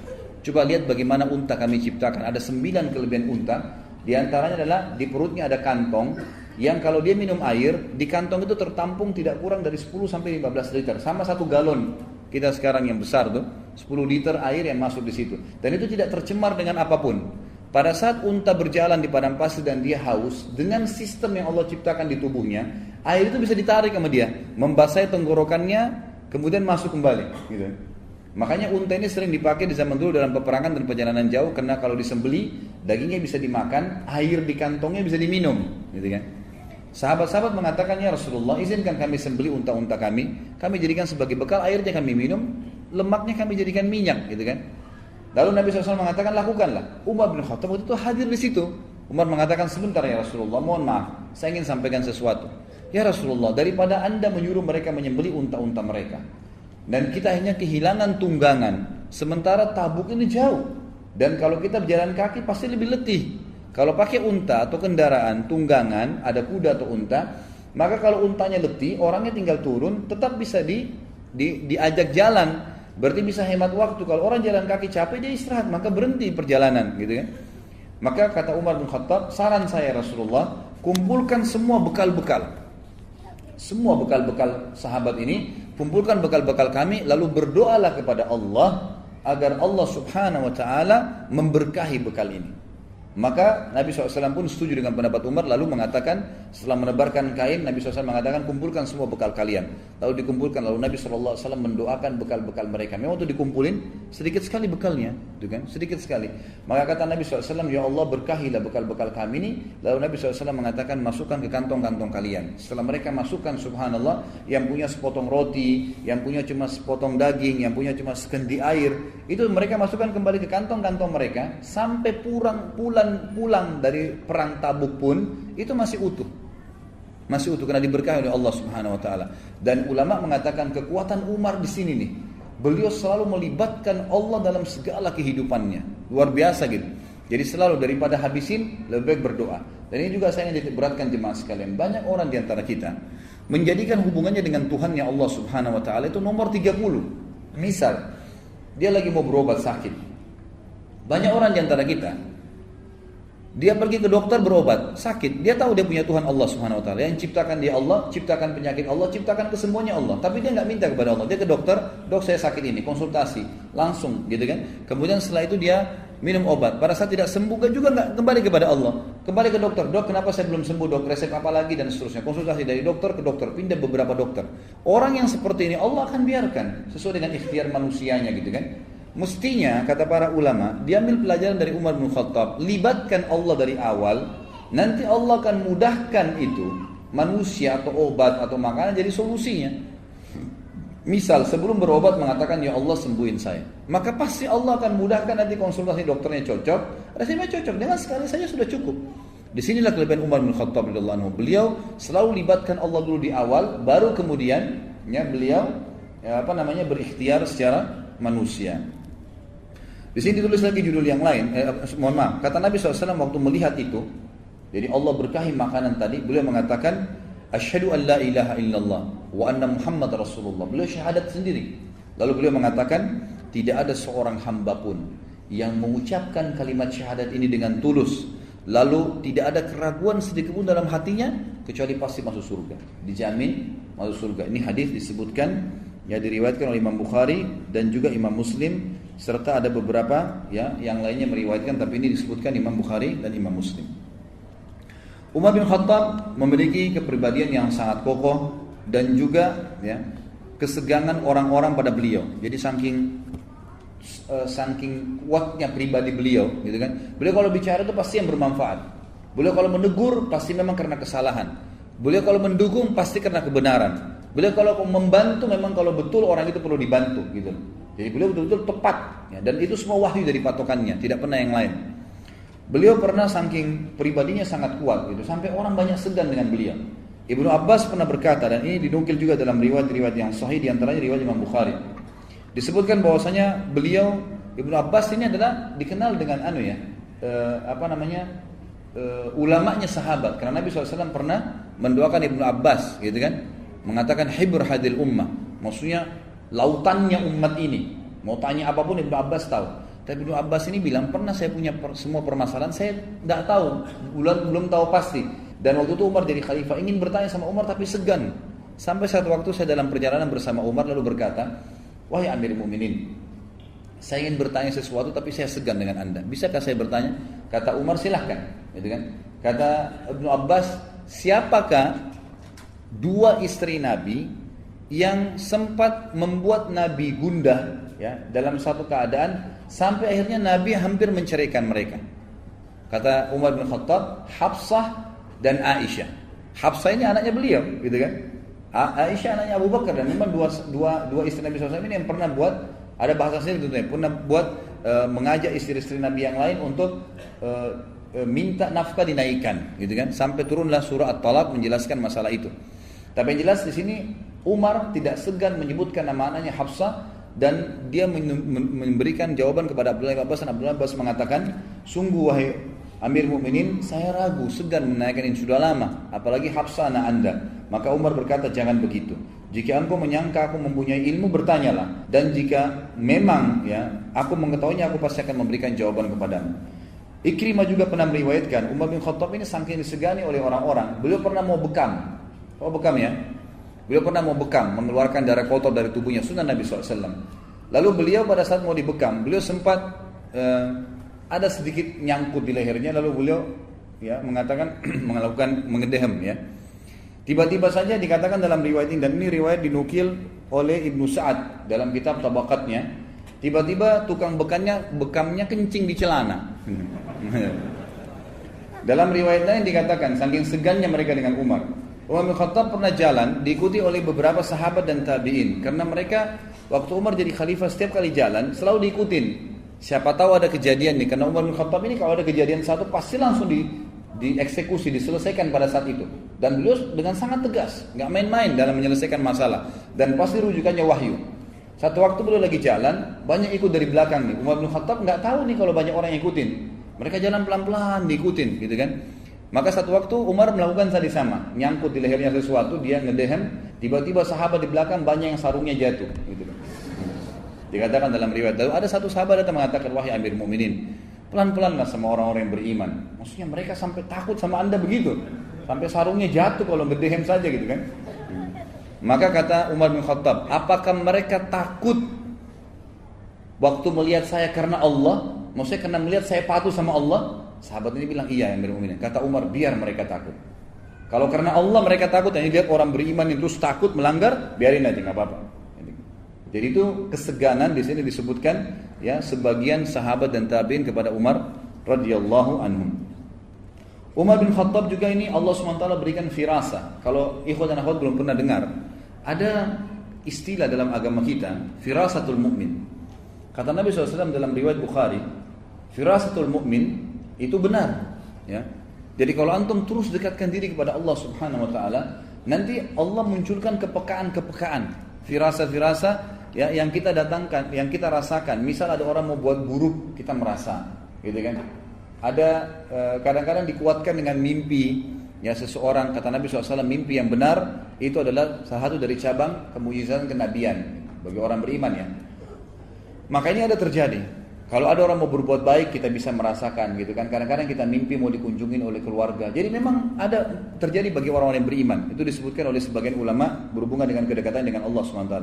A: Coba lihat bagaimana unta kami ciptakan. Ada 9 kelebihan unta. Di antaranya adalah di perutnya ada kantong yang kalau dia minum air, di kantong itu tertampung tidak kurang dari 10 sampai 15 liter, sama 1 galon kita sekarang yang besar tuh, 10 liter air yang masuk di situ. Dan itu tidak tercemar dengan apapun. Pada saat unta berjalan di padang pasir dan dia haus, dengan sistem yang Allah ciptakan di tubuhnya, air itu bisa ditarik sama dia, membasahi tenggorokannya, kemudian masuk kembali, gitu. Makanya unta ini sering dipakai di zaman dulu dalam peperangan dan perjalanan jauh, karena kalau disembeli dagingnya bisa dimakan, air di kantongnya bisa diminum, gitu kan. Sahabat-sahabat mengatakan, ya Rasulullah, izinkan kami sembeli unta-unta kami jadikan sebagai bekal, airnya kami minum, lemaknya kami jadikan minyak, gitu kan. Lalu Nabi SAW mengatakan, lakukanlah. Umar bin Khattab waktu itu hadir di situ. Umar mengatakan, sebentar ya Rasulullah, mohon maaf, saya ingin sampaikan sesuatu. Ya Rasulullah, daripada anda menyuruh mereka menyembeli unta-unta mereka, dan kita hanya kehilangan tunggangan, sementara Tabuk ini jauh, dan kalau kita berjalan kaki pasti lebih letih. Kalau pakai unta atau kendaraan tunggangan, ada kuda atau unta, maka kalau untanya letih, orangnya tinggal turun, tetap bisa diajak jalan, berarti bisa hemat waktu. Kalau orang jalan kaki capek, dia istirahat, maka berhenti perjalanan, gitu kan. Maka kata Umar bin Khattab, saran saya Rasulullah, kumpulkan semua bekal-bekal sahabat ini, kumpulkan bekal-bekal kami, lalu berdoalah kepada Allah agar Allah Subhanahu wa taala memberkahi bekal ini. Maka Nabi SAW pun setuju dengan pendapat Umar, lalu mengatakan, setelah menebarkan kain, Nabi SAW mengatakan, kumpulkan semua bekal kalian. Lalu dikumpulkan, lalu Nabi SAW mendoakan bekal-bekal mereka. Memang waktu dikumpulin, sedikit sekali bekalnya, gitu kan? Sedikit sekali. Maka kata Nabi SAW, ya Allah berkahilah bekal-bekal kami ini. Lalu Nabi SAW mengatakan, masukkan ke kantong-kantong kalian. Setelah mereka masukkan, subhanallah, yang punya sepotong roti, yang punya cuma sepotong daging, yang punya cuma sekendi air, itu mereka masukkan kembali ke kantong-kantong mereka, sampai pulang dari perang Tabuk pun itu masih utuh karena diberkahi oleh Allah Subhanahu wa taala. Dan ulama mengatakan kekuatan Umar di sini nih, beliau selalu melibatkan Allah dalam segala kehidupannya, luar biasa gitu. Jadi selalu daripada habisin, lebih baik berdoa. Dan ini juga saya ingin beratkan jemaah sekalian, banyak orang di antara kita menjadikan hubungannya dengan Tuhannya Allah Subhanahu wa taala itu nomor 30. Misal dia lagi mau berobat sakit, banyak orang di antara kita, dia pergi ke dokter berobat, sakit. Dia tahu dia punya Tuhan Allah Subhanahu wa taala. Yang ciptakan dia Allah, ciptakan penyakit Allah, ciptakan kesembuhannya Allah. Tapi dia enggak minta kepada Allah. Dia ke dokter, "Dok, saya sakit ini." Konsultasi, langsung gitu kan. Kemudian setelah itu dia minum obat. Pada saat tidak sembuh juga enggak kembali kepada Allah. Kembali ke dokter, "Dok, kenapa saya belum sembuh, Dok? Resep apa lagi?" dan seterusnya. Konsultasi dari dokter ke dokter, pindah beberapa dokter. Orang yang seperti ini Allah akan biarkan sesuai dengan ikhtiar manusianya gitu kan. Mestinya kata para ulama, diambil pelajaran dari Umar bin Khattab, libatkan Allah dari awal, nanti Allah akan mudahkan itu manusia atau obat atau makanan jadi solusinya. Misal sebelum berobat mengatakan ya Allah sembuhin saya, maka pasti Allah akan mudahkan nanti konsultasi dokternya cocok, resepnya cocok, dengan sekali saja sudah cukup. Disinilah kelebihan Umar bin Khattab radhiyallahu anhu. Beliau selalu libatkan Allah dulu di awal, baru kemudian beliau berikhtiar secara manusia. Di sini ditulis lagi judul yang lain, mohon maaf, kata Nabi SAW waktu melihat itu, jadi Allah berkahi makanan tadi, beliau mengatakan, Asyhadu an la ilaha illallah wa anna Muhammad Rasulullah. Beliau syahadat sendiri. Lalu beliau mengatakan, tidak ada seorang hamba pun yang mengucapkan kalimat syahadat ini dengan tulus, lalu tidak ada keraguan sedikit pun dalam hatinya, kecuali pasti masuk surga. Dijamin masuk surga. Ini hadis disebutkan, ya, diriwayatkan oleh Imam Bukhari dan juga Imam Muslim, serta ada beberapa ya yang lainnya meriwayatkan, tapi ini disebutkan Imam Bukhari dan Imam Muslim. Umar bin Khattab memiliki kepribadian yang sangat kokoh dan juga ya kesegangan orang-orang pada beliau. Jadi saking kuatnya pribadi beliau, gitu kan. Beliau kalau bicara itu pasti yang bermanfaat. Beliau kalau menegur pasti memang karena kesalahan. Beliau kalau mendukung pasti karena kebenaran. Beliau kalau membantu memang kalau betul orang itu perlu dibantu, gitu. Jadi beliau betul-betul tepat, ya, dan itu semua wahyu dari patokannya, tidak pernah yang lain. Beliau pernah saking pribadinya sangat kuat, gitu, sampai orang banyak segan dengan beliau. Ibnu Abbas pernah berkata, dan ini dinukil juga dalam riwayat-riwayat yang sahih, diantaranya riwayat Imam Bukhari. Disebutkan bahwasanya beliau, Ibnu Abbas ini adalah dikenal dengan ulamanya sahabat. Karena Nabi SAW pernah mendoakan Ibnu Abbas, gitu kan, mengatakan hibr hadil ummah, maksudnya lautannya umat ini. Mau tanya apapun Ibnu Abbas tahu. Tapi Ibnu Abbas ini bilang, pernah saya punya semua permasalahan, saya tidak tahu, belum tahu pasti. Dan waktu itu Umar jadi khalifah, ingin bertanya sama Umar tapi segan. Sampai satu waktu saya dalam perjalanan bersama Umar lalu berkata, wahai Amirul Mukminin, saya ingin bertanya sesuatu tapi saya segan dengan anda. Bisakah saya bertanya? Kata Umar, silahkan. Gitu kan? Kata Ibnu Abbas, siapakah dua istri Nabi yang sempat membuat Nabi gundah, ya, dalam satu keadaan sampai akhirnya Nabi hampir menceraikan mereka? Kata Umar bin Khattab, Hafsah dan Aisyah. Hafsah ini anaknya beliau, gitu kan? Aisyah anaknya Abu Bakar, dan memang dua istri Nabi SAW ini yang pernah buat, ada bahasa sendiri tentunya, pernah buat mengajak istri-istri Nabi yang lain untuk minta nafkah dinaikkan, gitu kan? Sampai turunlah surah At-Talaq menjelaskan masalah itu. Tapi yang jelas di sini Umar tidak segan menyebutkan nama anaknya Hafsah, dan dia memberikan jawaban kepada Abdullah bin Abbas, dan Abdullah bin Abbas mengatakan, sungguh wahai Amir Mukminin, saya ragu, segan menaikkan ini sudah lama, apalagi Hafsah anak anda. Maka Umar berkata, jangan begitu. Jika engkau menyangka aku mempunyai ilmu, bertanyalah, dan jika memang ya aku mengetahuinya, aku pasti akan memberikan jawaban kepadamu. Ikrimah juga pernah meriwayatkan, Umar bin Khattab ini saking disegani oleh orang-orang, beliau pernah mau bekam. Oh, bekam ya? Beliau pernah mau bekam, mengeluarkan darah kotor dari tubuhnya, sunnah Nabi SAW. Lalu beliau pada saat mau dibekam, beliau sempat ada sedikit nyangkut di lehernya, lalu beliau ya mengatakan melakukan mengedehem, ya. Tiba-tiba saja dikatakan dalam riwayat ini, dan ini riwayat dinukil oleh Ibnu Sa'ad dalam kitab Tabaqatnya, tiba-tiba tukang bekamnya kencing di celana. Dalam riwayat lain dikatakan saking segannya mereka dengan Umar. Umar bin Khattab pernah jalan diikuti oleh beberapa sahabat dan tabi'in, karena mereka waktu Umar jadi khalifah setiap kali jalan selalu diikutin. Siapa tahu ada kejadian nih, karena Umar bin Khattab ini kalau ada kejadian satu pasti langsung dieksekusi, diselesaikan pada saat itu. Dan beliau dengan sangat tegas, nggak main-main dalam menyelesaikan masalah, dan pasti rujukannya wahyu. Satu waktu beliau lagi jalan, banyak ikut dari belakang nih. Umar bin Khattab nggak tahu nih kalau banyak orang yang ikutin. Mereka jalan pelan-pelan diikutin, gitu kan? Maka satu waktu Umar melakukan tadi sama, nyangkut di lehernya sesuatu, dia ngedehem, tiba-tiba sahabat di belakang banyak yang sarungnya jatuh, gitu kan? Dikatakan dalam riwayat, lalu ada satu sahabat datang mengatakan, wahai Amir Mukminin, pelan-pelanlah sama orang-orang yang beriman. Maksudnya mereka sampai takut sama anda begitu, sampai sarungnya jatuh kalau ngedehem saja, gitu kan? Maka kata Umar bin Khattab, apakah mereka takut waktu melihat saya karena Allah? Maksudnya karena melihat saya patuh sama Allah? Sahabat ini bilang, iya Amir Mukminin. Kata Umar, biar mereka takut. Kalau karena Allah mereka takut, yang lihat orang beriman itu takut melanggar, biarin aja, nggak apa-apa. Jadi itu keseganan di sini disebutkan, ya, sebagian sahabat dan tabi'in kepada Umar radhiyallahu anhum. Umar bin Khattab juga ini Allah SWT berikan firasa. Kalau ikhwan dan akhwat belum pernah dengar, ada istilah dalam agama kita, firasatul mukmin. Kata Nabi SAW dalam riwayat Bukhari, firasatul mukmin itu benar, ya. Jadi kalau antum terus dekatkan diri kepada Allah Subhanahu wa taala, nanti Allah munculkan kepekaan-kepekaan, firasa-firasa ya yang kita datangkan, yang kita rasakan. Misal ada orang mau buat buruk, kita merasa, gitu kan? Ada kadang-kadang dikuatkan dengan mimpi. Ya, seseorang, kata Nabi SAW, mimpi yang benar itu adalah salah satu dari cabang kemujizatan kenabian bagi orang beriman, ya. Maka ini ada terjadi. Kalau ada orang mau berbuat baik, kita bisa merasakan, gitu kan. Kadang-kadang kita mimpi mau dikunjungin oleh keluarga. Jadi memang ada terjadi bagi orang-orang yang beriman. Itu disebutkan oleh sebagian ulama berhubungan dengan kedekatan dengan Allah SWT.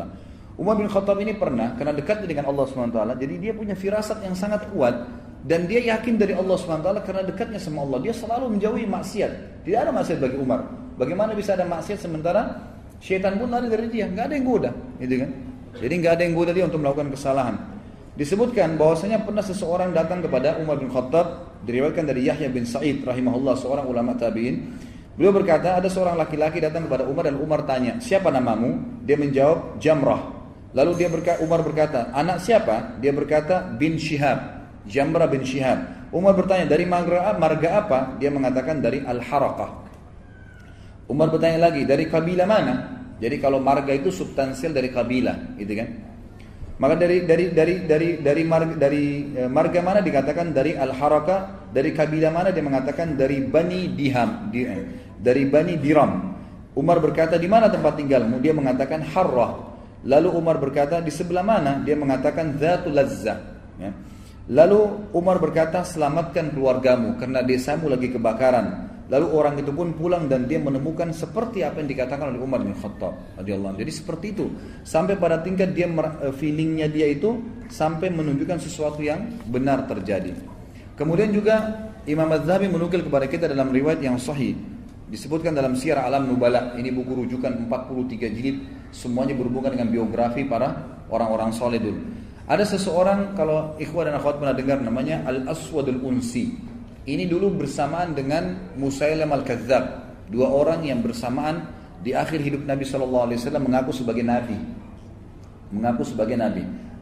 A: Umar bin Khattab ini pernah, karena dekatnya dengan Allah SWT, jadi dia punya firasat yang sangat kuat. Dan dia yakin dari Allah SWT karena dekatnya sama Allah. Dia selalu menjauhi maksiat. Tidak ada maksiat bagi Umar. Bagaimana bisa ada maksiat sementara syaitan pun lari dari dia? Nggak ada yang goda, gitu kan? Jadi nggak ada yang goda dia untuk melakukan kesalahan. Disebutkan bahwasanya pernah seseorang datang kepada Umar bin Khattab, diriwayatkan dari Yahya bin Sa'id rahimahullah, seorang ulama tabi'in. Beliau berkata, ada seorang laki-laki datang kepada Umar dan Umar tanya, siapa namamu? Dia menjawab, Jamrah. Lalu Umar berkata, anak siapa? Dia berkata, bin Shihab. Jamrah bin Shihab. Umar bertanya, dari marga apa? Dia mengatakan dari Al-Harakah. Umar bertanya lagi, dari kabilah mana? Jadi kalau marga itu substansial dari kabilah, gitu kan? Maka dari marga mana dikatakan dari Al-Harakah, dari kabilah mana dia mengatakan dari Bani Diham, dari Bani Diram. Umar berkata, di mana tempat tinggalmu? Dia mengatakan Harrah. Lalu Umar berkata, di sebelah mana? Dia mengatakan Zatul Lazzah, ya. Lalu Umar berkata, selamatkan keluargamu karena desamu lagi kebakaran. Lalu orang itu pun pulang dan dia menemukan seperti apa yang dikatakan oleh Umar bin Khattab radhiyallahu anhu. Jadi seperti itu, sampai pada tingkat dia feelingnya dia itu sampai menunjukkan sesuatu yang benar terjadi. Kemudian juga Imam Az-Zahabi menukil kepada kita dalam riwayat yang sahih, disebutkan dalam Syiar Alam Nubala. Ini buku rujukan 43 jilid, semuanya berhubungan dengan biografi para orang-orang soleh dulu. Ada seseorang, kalau ikhwah dan akhwat pernah dengar, namanya Al-Aswadul Unsi. Ini dulu bersamaan dengan Musailam Al-Kadzab. Dua orang yang bersamaan di akhir hidup Nabi SAW mengaku sebagai Nabi.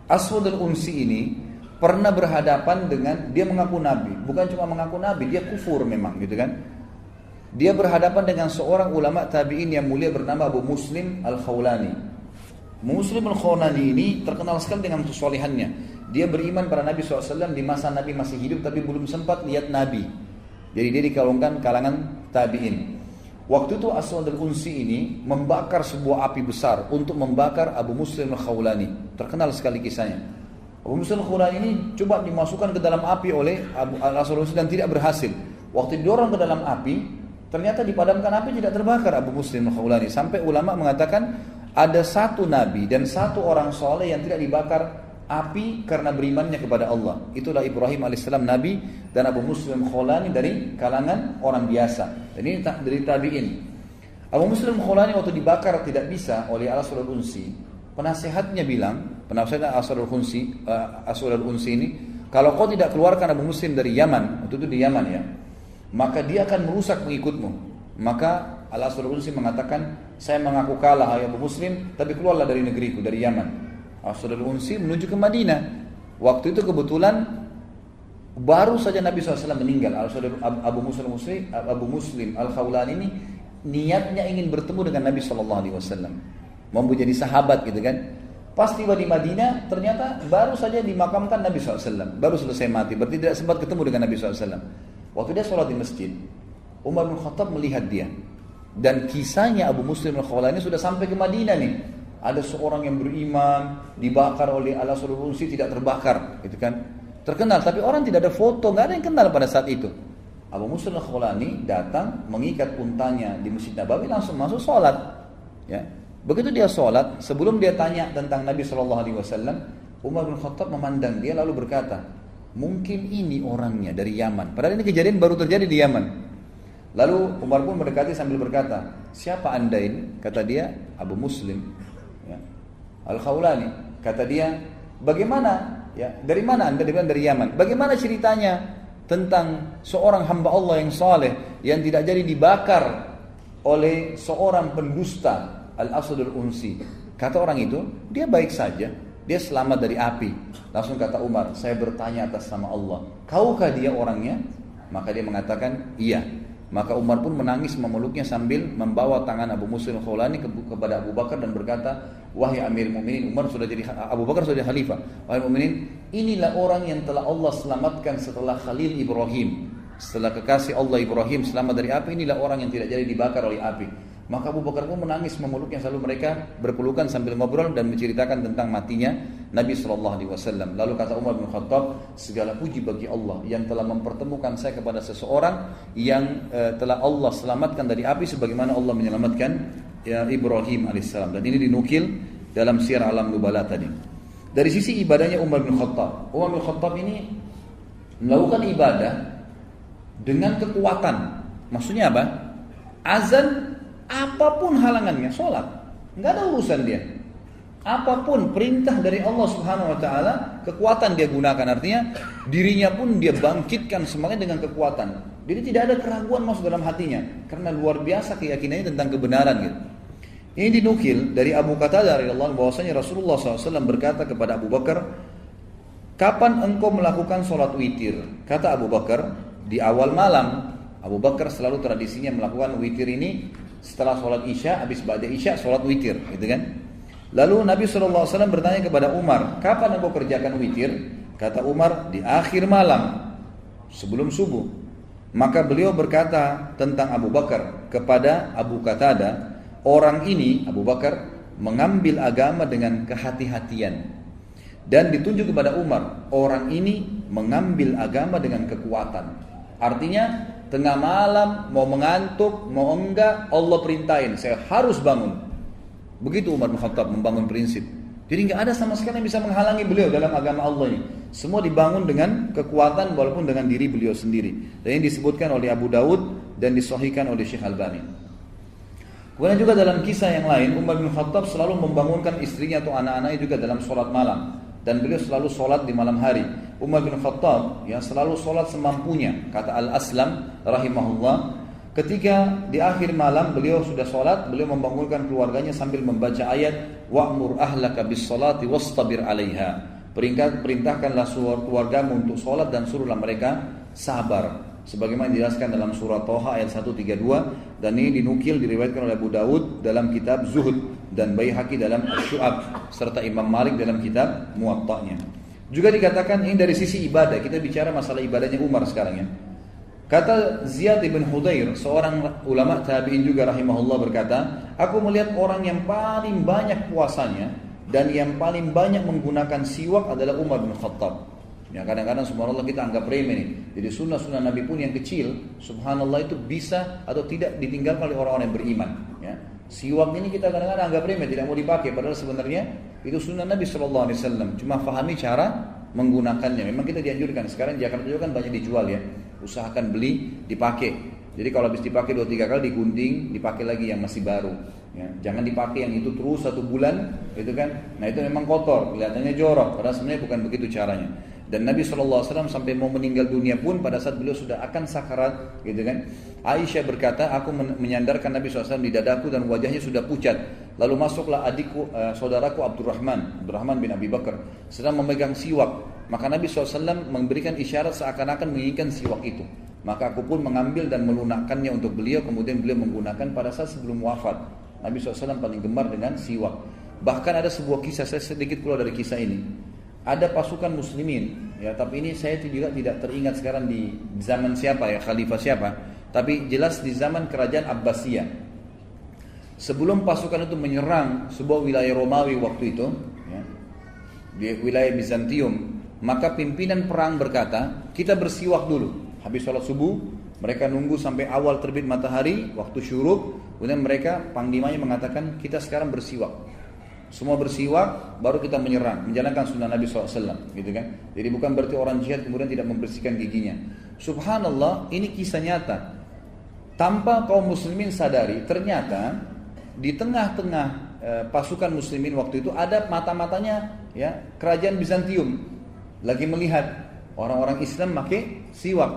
A: Aswadul Unsi ini pernah berhadapan dengan, dia mengaku Nabi. Bukan cuma mengaku Nabi, dia kufur memang, gitu kan. Dia berhadapan dengan seorang ulama tabi'in yang mulia bernama Abu Muslim Al-Khawlani. Muslim Al-Khawlani ini terkenal sekali dengan kesolehannya. Dia beriman pada Nabi SAW di masa Nabi masih hidup, tapi belum sempat lihat Nabi. Jadi dia dikalungkan kalangan tabi'in. Waktu itu Aswad al-Unsi ini membakar sebuah api besar untuk membakar Abu Muslim Al-Khawlani. Terkenal sekali kisahnya. Abu Muslim Al-Khawlani ini coba dimasukkan ke dalam api oleh Aswad al-Unsi dan tidak berhasil. Waktu didorong ke dalam api, ternyata dipadamkan api, tidak terbakar Abu Muslim Al-Khawlani. Sampai ulama mengatakan ada satu nabi dan satu orang soleh yang tidak dibakar api karena berimannya kepada Allah. Itulah Ibrahim alaihissalam nabi dan Abu Muslim Khawlani dari kalangan orang biasa. Dan ini dari tabi'in. Abu Muslim Khawlani waktu dibakar tidak bisa oleh Al-Aswad al-Unsi, penasehatnya bilang, penasehat Aswad al-Unsi ini, kalau kau tidak keluarkan Abu Muslim dari Yaman, waktu itu di Yaman ya, maka dia akan merusak pengikutmu. Maka Al-Aswad al-Unsi mengatakan, saya mengaku kalah hai Abu Muslim, tapi keluarlah dari negeriku, dari Yaman. Al-Aswad al-Unsi menuju ke Madinah. Waktu itu kebetulan baru saja Nabi SAW meninggal. Abu Muslim Al-Khawlani ini niatnya ingin bertemu dengan Nabi SAW, mau jadi sahabat, gitu kan. Pas tiba di Madinah, ternyata baru saja dimakamkan Nabi SAW, baru selesai mati, berarti tidak sempat ketemu dengan Nabi SAW. Waktu dia sholat di masjid, Umar bin Khattab melihat dia. Dan kisahnya Abu Muslim Al-Khawlani sudah sampai ke Madinah nih. Ada seorang yang beriman dibakar oleh Al-Aswad al-Unsi, tidak terbakar, gitu kan. Terkenal, tapi orang tidak ada foto, nggak ada yang kenal pada saat itu. Abu Muslim Al-Khawlani datang mengikat untanya di Masjid Nabawi, langsung masuk sholat. Ya. Begitu dia sholat, sebelum dia tanya tentang Nabi SAW, Umar bin Khattab memandang dia lalu berkata, mungkin ini orangnya dari Yaman. Padahal ini kejadian baru terjadi di Yaman. Lalu Umar pun mendekati sambil berkata, siapa anda ini? Kata dia, Abu Muslim, ya, Al-Khawlani. Kata dia, bagaimana? Ya, dari mana anda? Dia bilang dari Yaman. Bagaimana ceritanya tentang seorang hamba Allah yang saleh yang tidak jadi dibakar oleh seorang pendusta, Al-Aswad al-Unsi? Kata orang itu, dia baik saja, dia selamat dari api. Langsung kata Umar, saya bertanya atas nama Allah, kaukah dia orangnya? Maka dia mengatakan, iya. Maka Umar pun menangis memeluknya sambil membawa tangan Abu Muslim Khawlani kepada Abu Bakar dan berkata, wahai Amir Mu'minin, Abu Bakar sudah jadi khalifah. Wahai Mu'minin, inilah orang yang telah Allah selamatkan setelah Khalil Ibrahim. Setelah kekasih Allah Ibrahim selamat dari api, inilah orang yang tidak jadi dibakar oleh api. Maka Abu Bakar pun menangis memeluknya, selalu mereka berpelukan sambil ngobrol dan menceritakan tentang matinya Nabi SAW. Lalu kata Umar bin Khattab, segala puji bagi Allah yang telah mempertemukan saya kepada seseorang yang telah Allah selamatkan dari api sebagaimana Allah menyelamatkan Ibrahim alaihissalam. Dan ini dinukil dalam Syiar Alam Nubala tadi. Dari sisi ibadahnya Umar bin Khattab, Umar bin Khattab ini melakukan ibadah dengan kekuatan. Maksudnya apa? Azan, apapun halangannya, sholat, nggak ada urusan dia. Apapun perintah dari Allah Subhanahu Wa Taala, kekuatan dia gunakan. Artinya dirinya pun dia bangkitkan semangat dengan kekuatan. Jadi tidak ada keraguan masuk dalam hatinya, karena luar biasa keyakinannya tentang kebenaran gitu. Ini dinukil dari Abu Qatadah radhiyallahu anhu bahwasanya Rasulullah SAW berkata kepada Abu Bakar, kapan engkau melakukan sholat witir? Kata Abu Bakar, di awal malam. Abu Bakar selalu tradisinya melakukan witir ini setelah sholat isya, habis ba'da isya sholat witir, gitu kan? Lalu Nabi SAW bertanya kepada Umar, kapan engkau kerjakan witir? Kata Umar, di akhir malam, sebelum subuh. Maka beliau berkata tentang Abu Bakar kepada Abu Qatadah, orang ini, Abu Bakar, mengambil agama dengan kehati-hatian. Dan ditunjuk kepada Umar, orang ini mengambil agama dengan kekuatan. Artinya tengah malam, mau mengantuk, mau enggak, Allah perintahin, saya harus bangun. Begitu Umar bin Khattab membangun prinsip. Jadi enggak ada sama sekali yang bisa menghalangi beliau dalam agama Allah ini. Semua dibangun dengan kekuatan walaupun dengan diri beliau sendiri. Dan ini disebutkan oleh Abu Dawud dan disahihkan oleh Syekh Albani. Kemudian juga dalam kisah yang lain, Umar bin Khattab selalu membangunkan istrinya atau anak-anaknya juga dalam sholat malam. Dan beliau selalu sholat di malam hari. Umar bin Khattab yang selalu sholat semampunya. Kata Al-Aslam rahimahullah, ketika di akhir malam beliau sudah sholat, beliau membangunkan keluarganya sambil membaca ayat wa'mur ahlaka bis salati wastabir 'alaiha. Perintahkanlah keluargamu untuk sholat dan suruhlah mereka sabar. Sebagaimana dijelaskan dalam surah Toha ayat 132, dan ini dinukil diriwayatkan oleh Abu Dawud dalam kitab Zuhud dan Baihaqi dalam Asy-Syu'ab serta Imam Malik dalam kitab Muwatta'nya. Juga dikatakan ini dari sisi ibadah, kita bicara masalah ibadahnya Umar sekarang ya. Kata Ziyad bin Hudayr, seorang ulama tabi'in juga rahimahullah berkata, aku melihat orang yang paling banyak puasanya dan yang paling banyak menggunakan siwak adalah Umar bin Khattab. Ya, kadang-kadang subhanallah kita anggap remeh nih. Jadi sunnah-sunnah Nabi pun yang kecil, subhanallah itu bisa atau tidak ditinggalkan oleh orang-orang yang beriman. Ya. Siwak ini kita kadang-kadang anggap remeh, tidak mau dipakai. Padahal sebenarnya itu sunnah Nabi SAW. Cuma fahami cara menggunakannya. Memang kita dianjurkan. Sekarang di Jakarta juga kan banyak dijual ya. Usahakan beli, dipakai. Jadi kalau habis dipakai 2-3 kali digunting, dipakai lagi yang masih baru. Ya, jangan dipakai yang itu terus 1 bulan, gitu kan? Nah itu memang kotor, kelihatannya jorok. Padahal sebenarnya bukan begitu caranya. Dan Nabi SAW sampai mau meninggal dunia pun pada saat beliau sudah akan sakarat, gitu kan? Aisyah berkata, aku menyandarkan Nabi SAW di dadaku dan wajahnya sudah pucat. Lalu masuklah adikku, saudaraku Abdurrahman bin Abi Bakar, sedang memegang siwak. Maka Nabi SAW memberikan isyarat seakan-akan menginginkan siwak itu. Maka aku pun mengambil dan melunakkannya untuk beliau. Kemudian beliau menggunakan pada saat sebelum wafat. Nabi SAW paling gemar dengan siwak. Bahkan ada sebuah kisah, saya sedikit keluar dari kisah ini. Ada pasukan muslimin, ya, tapi ini saya juga tidak teringat sekarang di zaman siapa ya, khalifah siapa. Tapi jelas di zaman kerajaan Abbasiyah. Sebelum pasukan itu menyerang sebuah wilayah Romawi waktu itu, ya, di wilayah Bizantium, maka pimpinan perang berkata, kita bersiwak dulu. Habis sholat subuh, mereka nunggu sampai awal terbit matahari, waktu syuruk, kemudian mereka panglimanya mengatakan, kita sekarang bersiwak. Semua bersiwak, baru kita menyerang, menjalankan sunnah Nabi SAW, gitu kan? Jadi bukan berarti orang jihad kemudian tidak membersihkan giginya. Subhanallah, ini kisah nyata. Tanpa kaum muslimin sadari, ternyata di tengah-tengah pasukan muslimin waktu itu ada mata-matanya, ya, kerajaan Bizantium lagi melihat orang-orang Islam pakai siwak.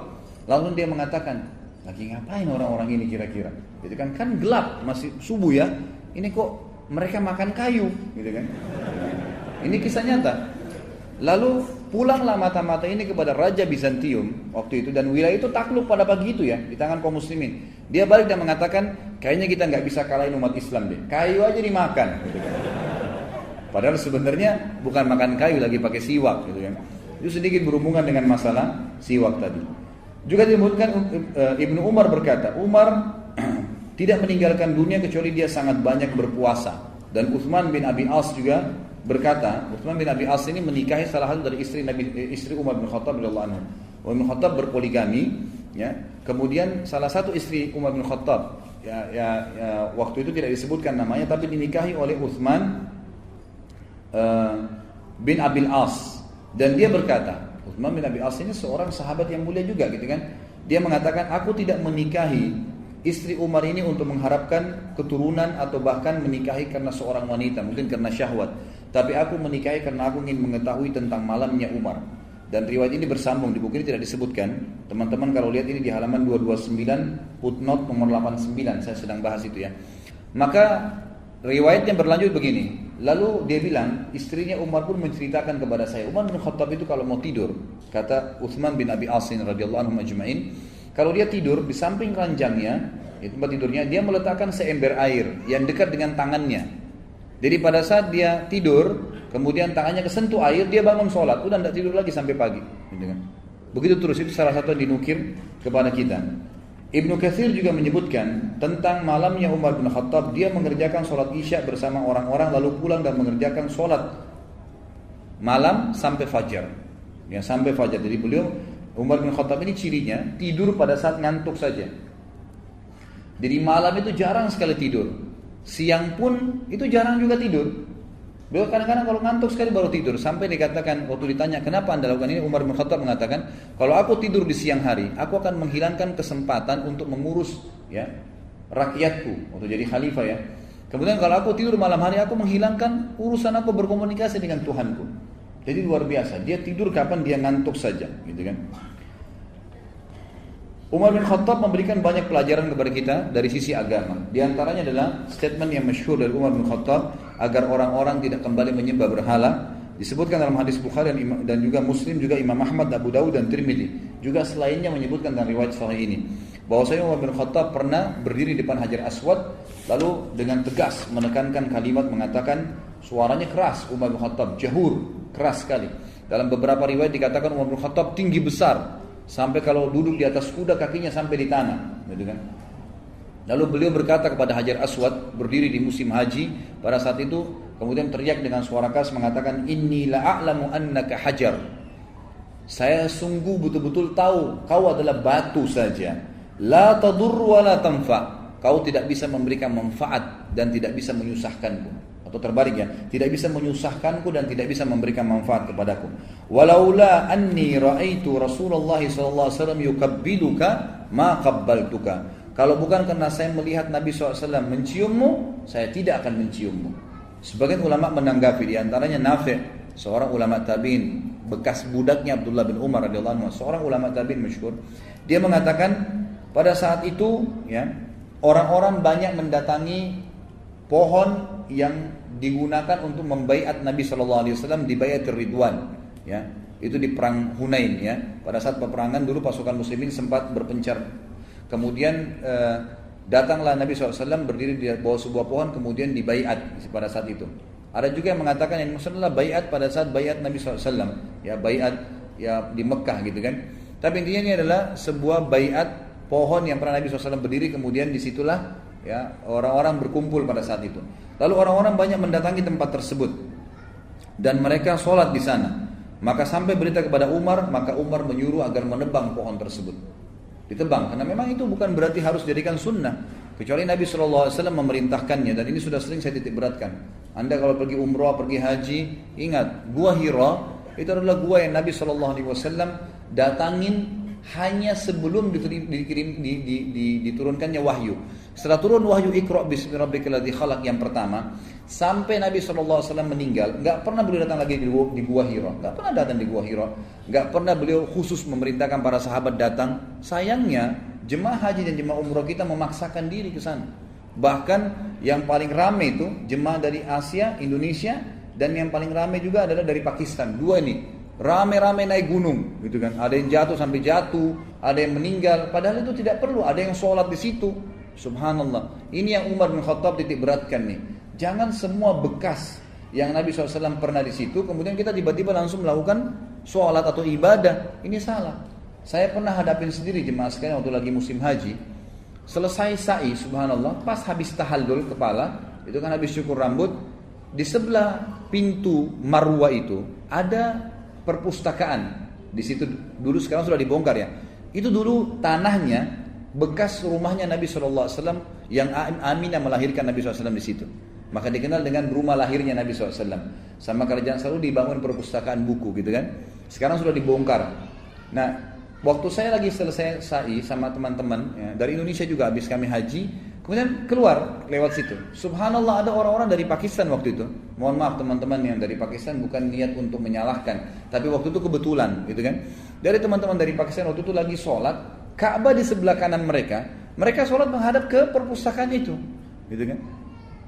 A: Lalu dia mengatakan, lagi ngapain orang-orang ini kira-kira? Gitu kan gelap, masih subuh ya. Ini kok mereka makan kayu, gitu kan? Ini kisah nyata. Lalu pulanglah mata-mata ini kepada Raja Bizantium waktu itu, dan wilayah itu takluk pada pagi itu ya di tangan kaum muslimin. Dia balik dan mengatakan, kayaknya kita nggak bisa kalahin umat Islam deh, kayu aja dimakan gitu kan. Padahal sebenarnya bukan makan kayu, lagi pakai siwak gitu kan. Itu sedikit berhubungan dengan masalah siwak tadi. Juga disebutkan Ibnu Umar berkata, Umar tidak meninggalkan dunia kecuali dia sangat banyak berpuasa. Dan Utsman bin Abi As juga berkata, Utsman bin Abi As ini menikahi salah satu dari istri Umar bin Khattab radhiyallahu anhu. Umar bin Khattab berpoligami, ya. Kemudian salah satu istri Umar bin Khattab, waktu itu tidak disebutkan namanya, tapi dinikahi oleh Utsman bin Abi As. Dan dia berkata, Utsman bin Abi As ini seorang sahabat yang mulia juga gitu kan. Dia mengatakan, aku tidak menikahi istri Umar ini untuk mengharapkan keturunan atau bahkan menikahi karena seorang wanita, mungkin karena syahwat. Tapi aku menikahi karena aku ingin mengetahui tentang malamnya Umar. Dan riwayat ini bersambung, di buku ini tidak disebutkan. Teman-teman kalau lihat ini di halaman 229, footnote nomor 89, saya sedang bahas itu ya. Maka riwayatnya berlanjut begini. Lalu dia bilang, istrinya Umar pun menceritakan kepada saya, Umar bin Khattab itu kalau mau tidur, kata Utsman bin Abi Asin radhiyallahu anhu ajma'in, kalau dia tidur di samping ranjangnya, di tempat tidurnya, dia meletakkan seember air yang dekat dengan tangannya. Jadi pada saat dia tidur, kemudian tangannya kesentuh air, dia bangun sholat, udah tidak tidur lagi sampai pagi. Begitu terus, itu salah satu yang dinukir kepada kita. Ibnu Katsir juga menyebutkan tentang malamnya Umar bin Khattab, dia mengerjakan sholat isya bersama orang-orang, lalu pulang dan mengerjakan sholat malam sampai fajar. Ya, sampai fajar. Jadi beliau Umar bin Khattab ini cirinya tidur pada saat ngantuk saja. Jadi malam itu jarang sekali tidur. Siang pun itu jarang juga tidur. Beliau kadang-kadang kalau ngantuk sekali baru tidur. Sampai dikatakan waktu ditanya kenapa anda lakukan ini, Umar bin Khattab mengatakan, kalau aku tidur di siang hari, aku akan menghilangkan kesempatan untuk mengurus ya rakyatku untuk jadi khalifah ya. Kemudian kalau aku tidur malam hari, aku menghilangkan urusan aku berkomunikasi dengan Tuhanku. Jadi luar biasa, dia tidur kapan dia ngantuk saja, gitu kan. Umar bin Khattab memberikan banyak pelajaran kepada kita dari sisi agama. Di antaranya adalah statement yang masyhur dari Umar bin Khattab agar orang-orang tidak kembali menyembah berhala. Disebutkan dalam hadis Bukhari dan juga Muslim, juga Imam Ahmad, Abu Dawud dan Tirmidzi. Juga selainnya menyebutkan dalam riwayat sahih ini, bahwasanya Umar bin Khattab pernah berdiri di depan Hajar Aswad, lalu dengan tegas menekankan kalimat, mengatakan, suaranya keras Umar bin Khattab, jahur, keras sekali. Dalam beberapa riwayat dikatakan Umar bin Khattab tinggi besar, sampai kalau duduk di atas kuda kakinya sampai di tanah, gitu kan. Lalu beliau berkata kepada Hajar Aswad, berdiri di musim haji pada saat itu, kemudian teriak dengan suara keras mengatakan, inni la'alamu annaka hajar. Saya sungguh betul-betul tahu kau adalah batu saja. La tadur wa la tanfa. Kau tidak bisa memberikan manfaat dan tidak bisa menyusahkanku. Atau terbalik ya, tidak bisa menyusahkanku dan tidak bisa memberikan manfaat kepadaku. Walaula anni ra'aitu Rasulullah sallallahu alaihi wasallam yukabbiluka ma qabbaltuka. Kalau bukan karena saya melihat Nabi SAW menciummu, saya tidak akan menciummu. Sebagian ulama menanggapi, di antaranya Nafi', seorang ulama tabi'in, bekas budaknya Abdullah bin Umar radhiyallahu anhu, seorang ulama tabi'in masyhur. Dia mengatakan pada saat itu ya, orang-orang banyak mendatangi pohon yang digunakan untuk membaiat Nabi SAW di Baiatur Ridwan ya. Itu di perang Hunain ya. Pada saat peperangan dulu pasukan muslimin sempat berpencar. Kemudian datanglah Nabi SAW berdiri di bawah sebuah pohon, kemudian dibaiat pada saat itu. Ada juga yang mengatakan yang maksudnya baiat pada saat baiat Nabi SAW ya, baiat ya di Mekah gitu kan. Tapi intinya ini adalah sebuah baiat pohon yang pernah Nabi SAW berdiri, kemudian disitulah ya orang-orang berkumpul pada saat itu. Lalu orang-orang banyak mendatangi tempat tersebut dan mereka sholat di sana. Maka sampai berita kepada Umar, maka Umar menyuruh agar menebang pohon tersebut. Ditebang, karena memang itu bukan berarti harus dijadikan sunnah, kecuali Nabi SAW memerintahkannya. Dan ini sudah sering saya titik beratkan. Anda kalau pergi umrah, pergi haji, ingat Gua Hira itu adalah gua yang Nabi SAW datangin hanya sebelum diturunkannya wahyu. Setelah turun wahyu Iqra bismi rabbikal ladzi khalaq yang pertama, sampai Nabi SAW meninggal, enggak pernah beliau datang lagi di Gua Hira. Enggak pernah datang di Gua Hira. Enggak pernah beliau khusus memerintahkan para sahabat datang. Sayangnya jemaah haji dan jemaah umrah kita memaksakan diri ke sana. Bahkan yang paling ramai itu jemaah dari Asia, Indonesia, dan yang paling ramai juga adalah dari Pakistan. Dua ini rame-rame naik gunung, gitu kan. Ada yang jatuh sampai jatuh, ada yang meninggal. Padahal itu tidak perlu. Ada yang sholat di situ. Subhanallah. Ini yang Umar bin Khattab titik beratkan nih. Jangan semua bekas yang Nabi SAW pernah di situ, kemudian kita tiba-tiba langsung melakukan sholat atau ibadah. Ini salah. Saya pernah hadapin sendiri jemaah sekalian waktu lagi musim haji. Selesai sa'i, subhanallah, pas habis tahallul kepala, itu kan habis syukur rambut, di sebelah pintu Marwah itu ada perpustakaan. Di situ dulu, sekarang sudah dibongkar ya. Itu dulu tanahnya bekas rumahnya Nabi SAW yang Aminah melahirkan Nabi SAW di situ. Maka dikenal dengan rumah lahirnya Nabi SAW. Sama kerajaan selalu dibangun perpustakaan buku gitu kan. Sekarang sudah dibongkar. Nah, waktu saya lagi selesai sa'i sama teman-teman ya, dari Indonesia juga habis kami haji, kemudian keluar lewat situ. Subhanallah, ada orang-orang dari Pakistan waktu itu. Mohon maaf teman-teman yang dari Pakistan, bukan niat untuk menyalahkan, tapi waktu itu kebetulan gitu kan. Dari teman-teman dari Pakistan waktu itu lagi sholat, Ka'bah di sebelah kanan mereka. Mereka sholat menghadap ke perpustakaan itu, gitu kan.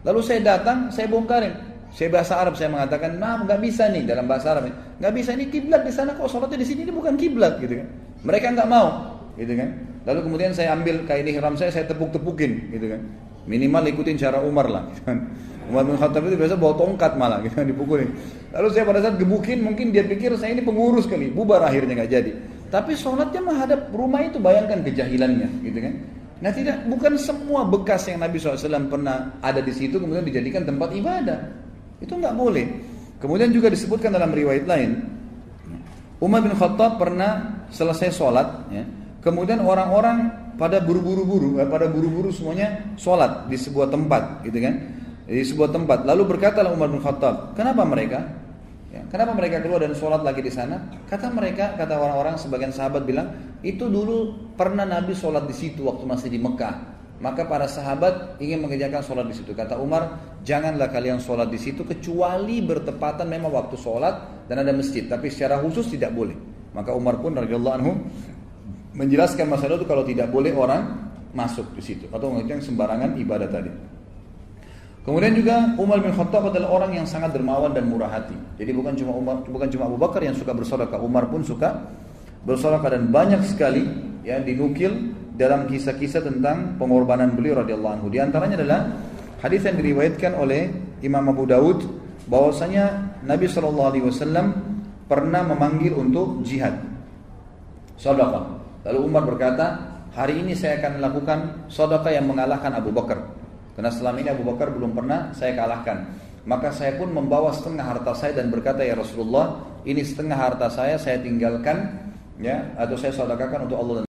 A: Lalu saya datang, saya bongkarin. Saya bahasa Arab, saya mengatakan, nah nggak bisa nih dalam bahasa Arab, nggak bisa, ini kiblat di sana kok sholatnya di sini, ini bukan kiblat, gitu kan. Mereka nggak mau, gitu kan. Lalu kemudian saya ambil kain ihram saya tepuk-tepukin, gitu kan. Minimal ikutin cara Umar lah, gitu kan. Umar bin Khattab itu biasa bawa tongkat malah, gitu kan, dipukulin. Lalu saya pada saat gebukin, mungkin dia pikir saya ini pengurus kali, bubar akhirnya nggak jadi. Tapi sholatnya menghadap rumah itu, bayangkan kejahilannya, gitu kan. Nah tidak, bukan semua bekas yang Nabi SAW pernah ada di situ kemudian dijadikan tempat ibadah. Itu nggak boleh. Kemudian juga disebutkan dalam riwayat lain, Umar bin Khattab pernah selesai sholat, ya, kemudian orang-orang pada buru-buru semuanya sholat di sebuah tempat, gitu kan? Di sebuah tempat. Lalu berkatalah Umar bin Khattab, kenapa mereka? Ya, kenapa mereka keluar dan sholat lagi di sana? Kata orang-orang, sebagian sahabat bilang, itu dulu pernah Nabi sholat di situ waktu masih di Mekah. Maka para sahabat ingin mengerjakan sholat di situ. Kata Umar, janganlah kalian sholat di situ kecuali bertepatan memang waktu sholat dan ada masjid. Tapi secara khusus tidak boleh. Maka Umar pun radhiyallahu anhu menjelaskan masalah itu kalau tidak boleh orang masuk di situ atau mengerjakan sembarangan ibadah tadi. Kemudian juga Umar bin Khattab adalah orang yang sangat dermawan dan murah hati. Jadi bukan cuma Abu Bakar yang suka bersedekah, Umar pun suka bersedekah, dan banyak sekali ya dinukil dalam kisah-kisah tentang pengorbanan beliau radhiyallahu anhu. Di antaranya adalah hadis yang diriwayatkan oleh Imam Abu Daud bahwasanya Nabi SAW pernah memanggil untuk jihad, sedekah. Lalu Umar berkata, hari ini saya akan melakukan sedekah yang mengalahkan Abu Bakar. Karena selama ini Abu Bakar belum pernah saya kalahkan. Maka saya pun membawa setengah harta saya dan berkata, ya Rasulullah, ini setengah harta saya tinggalkan ya, atau saya sedekahkan untuk Allah dan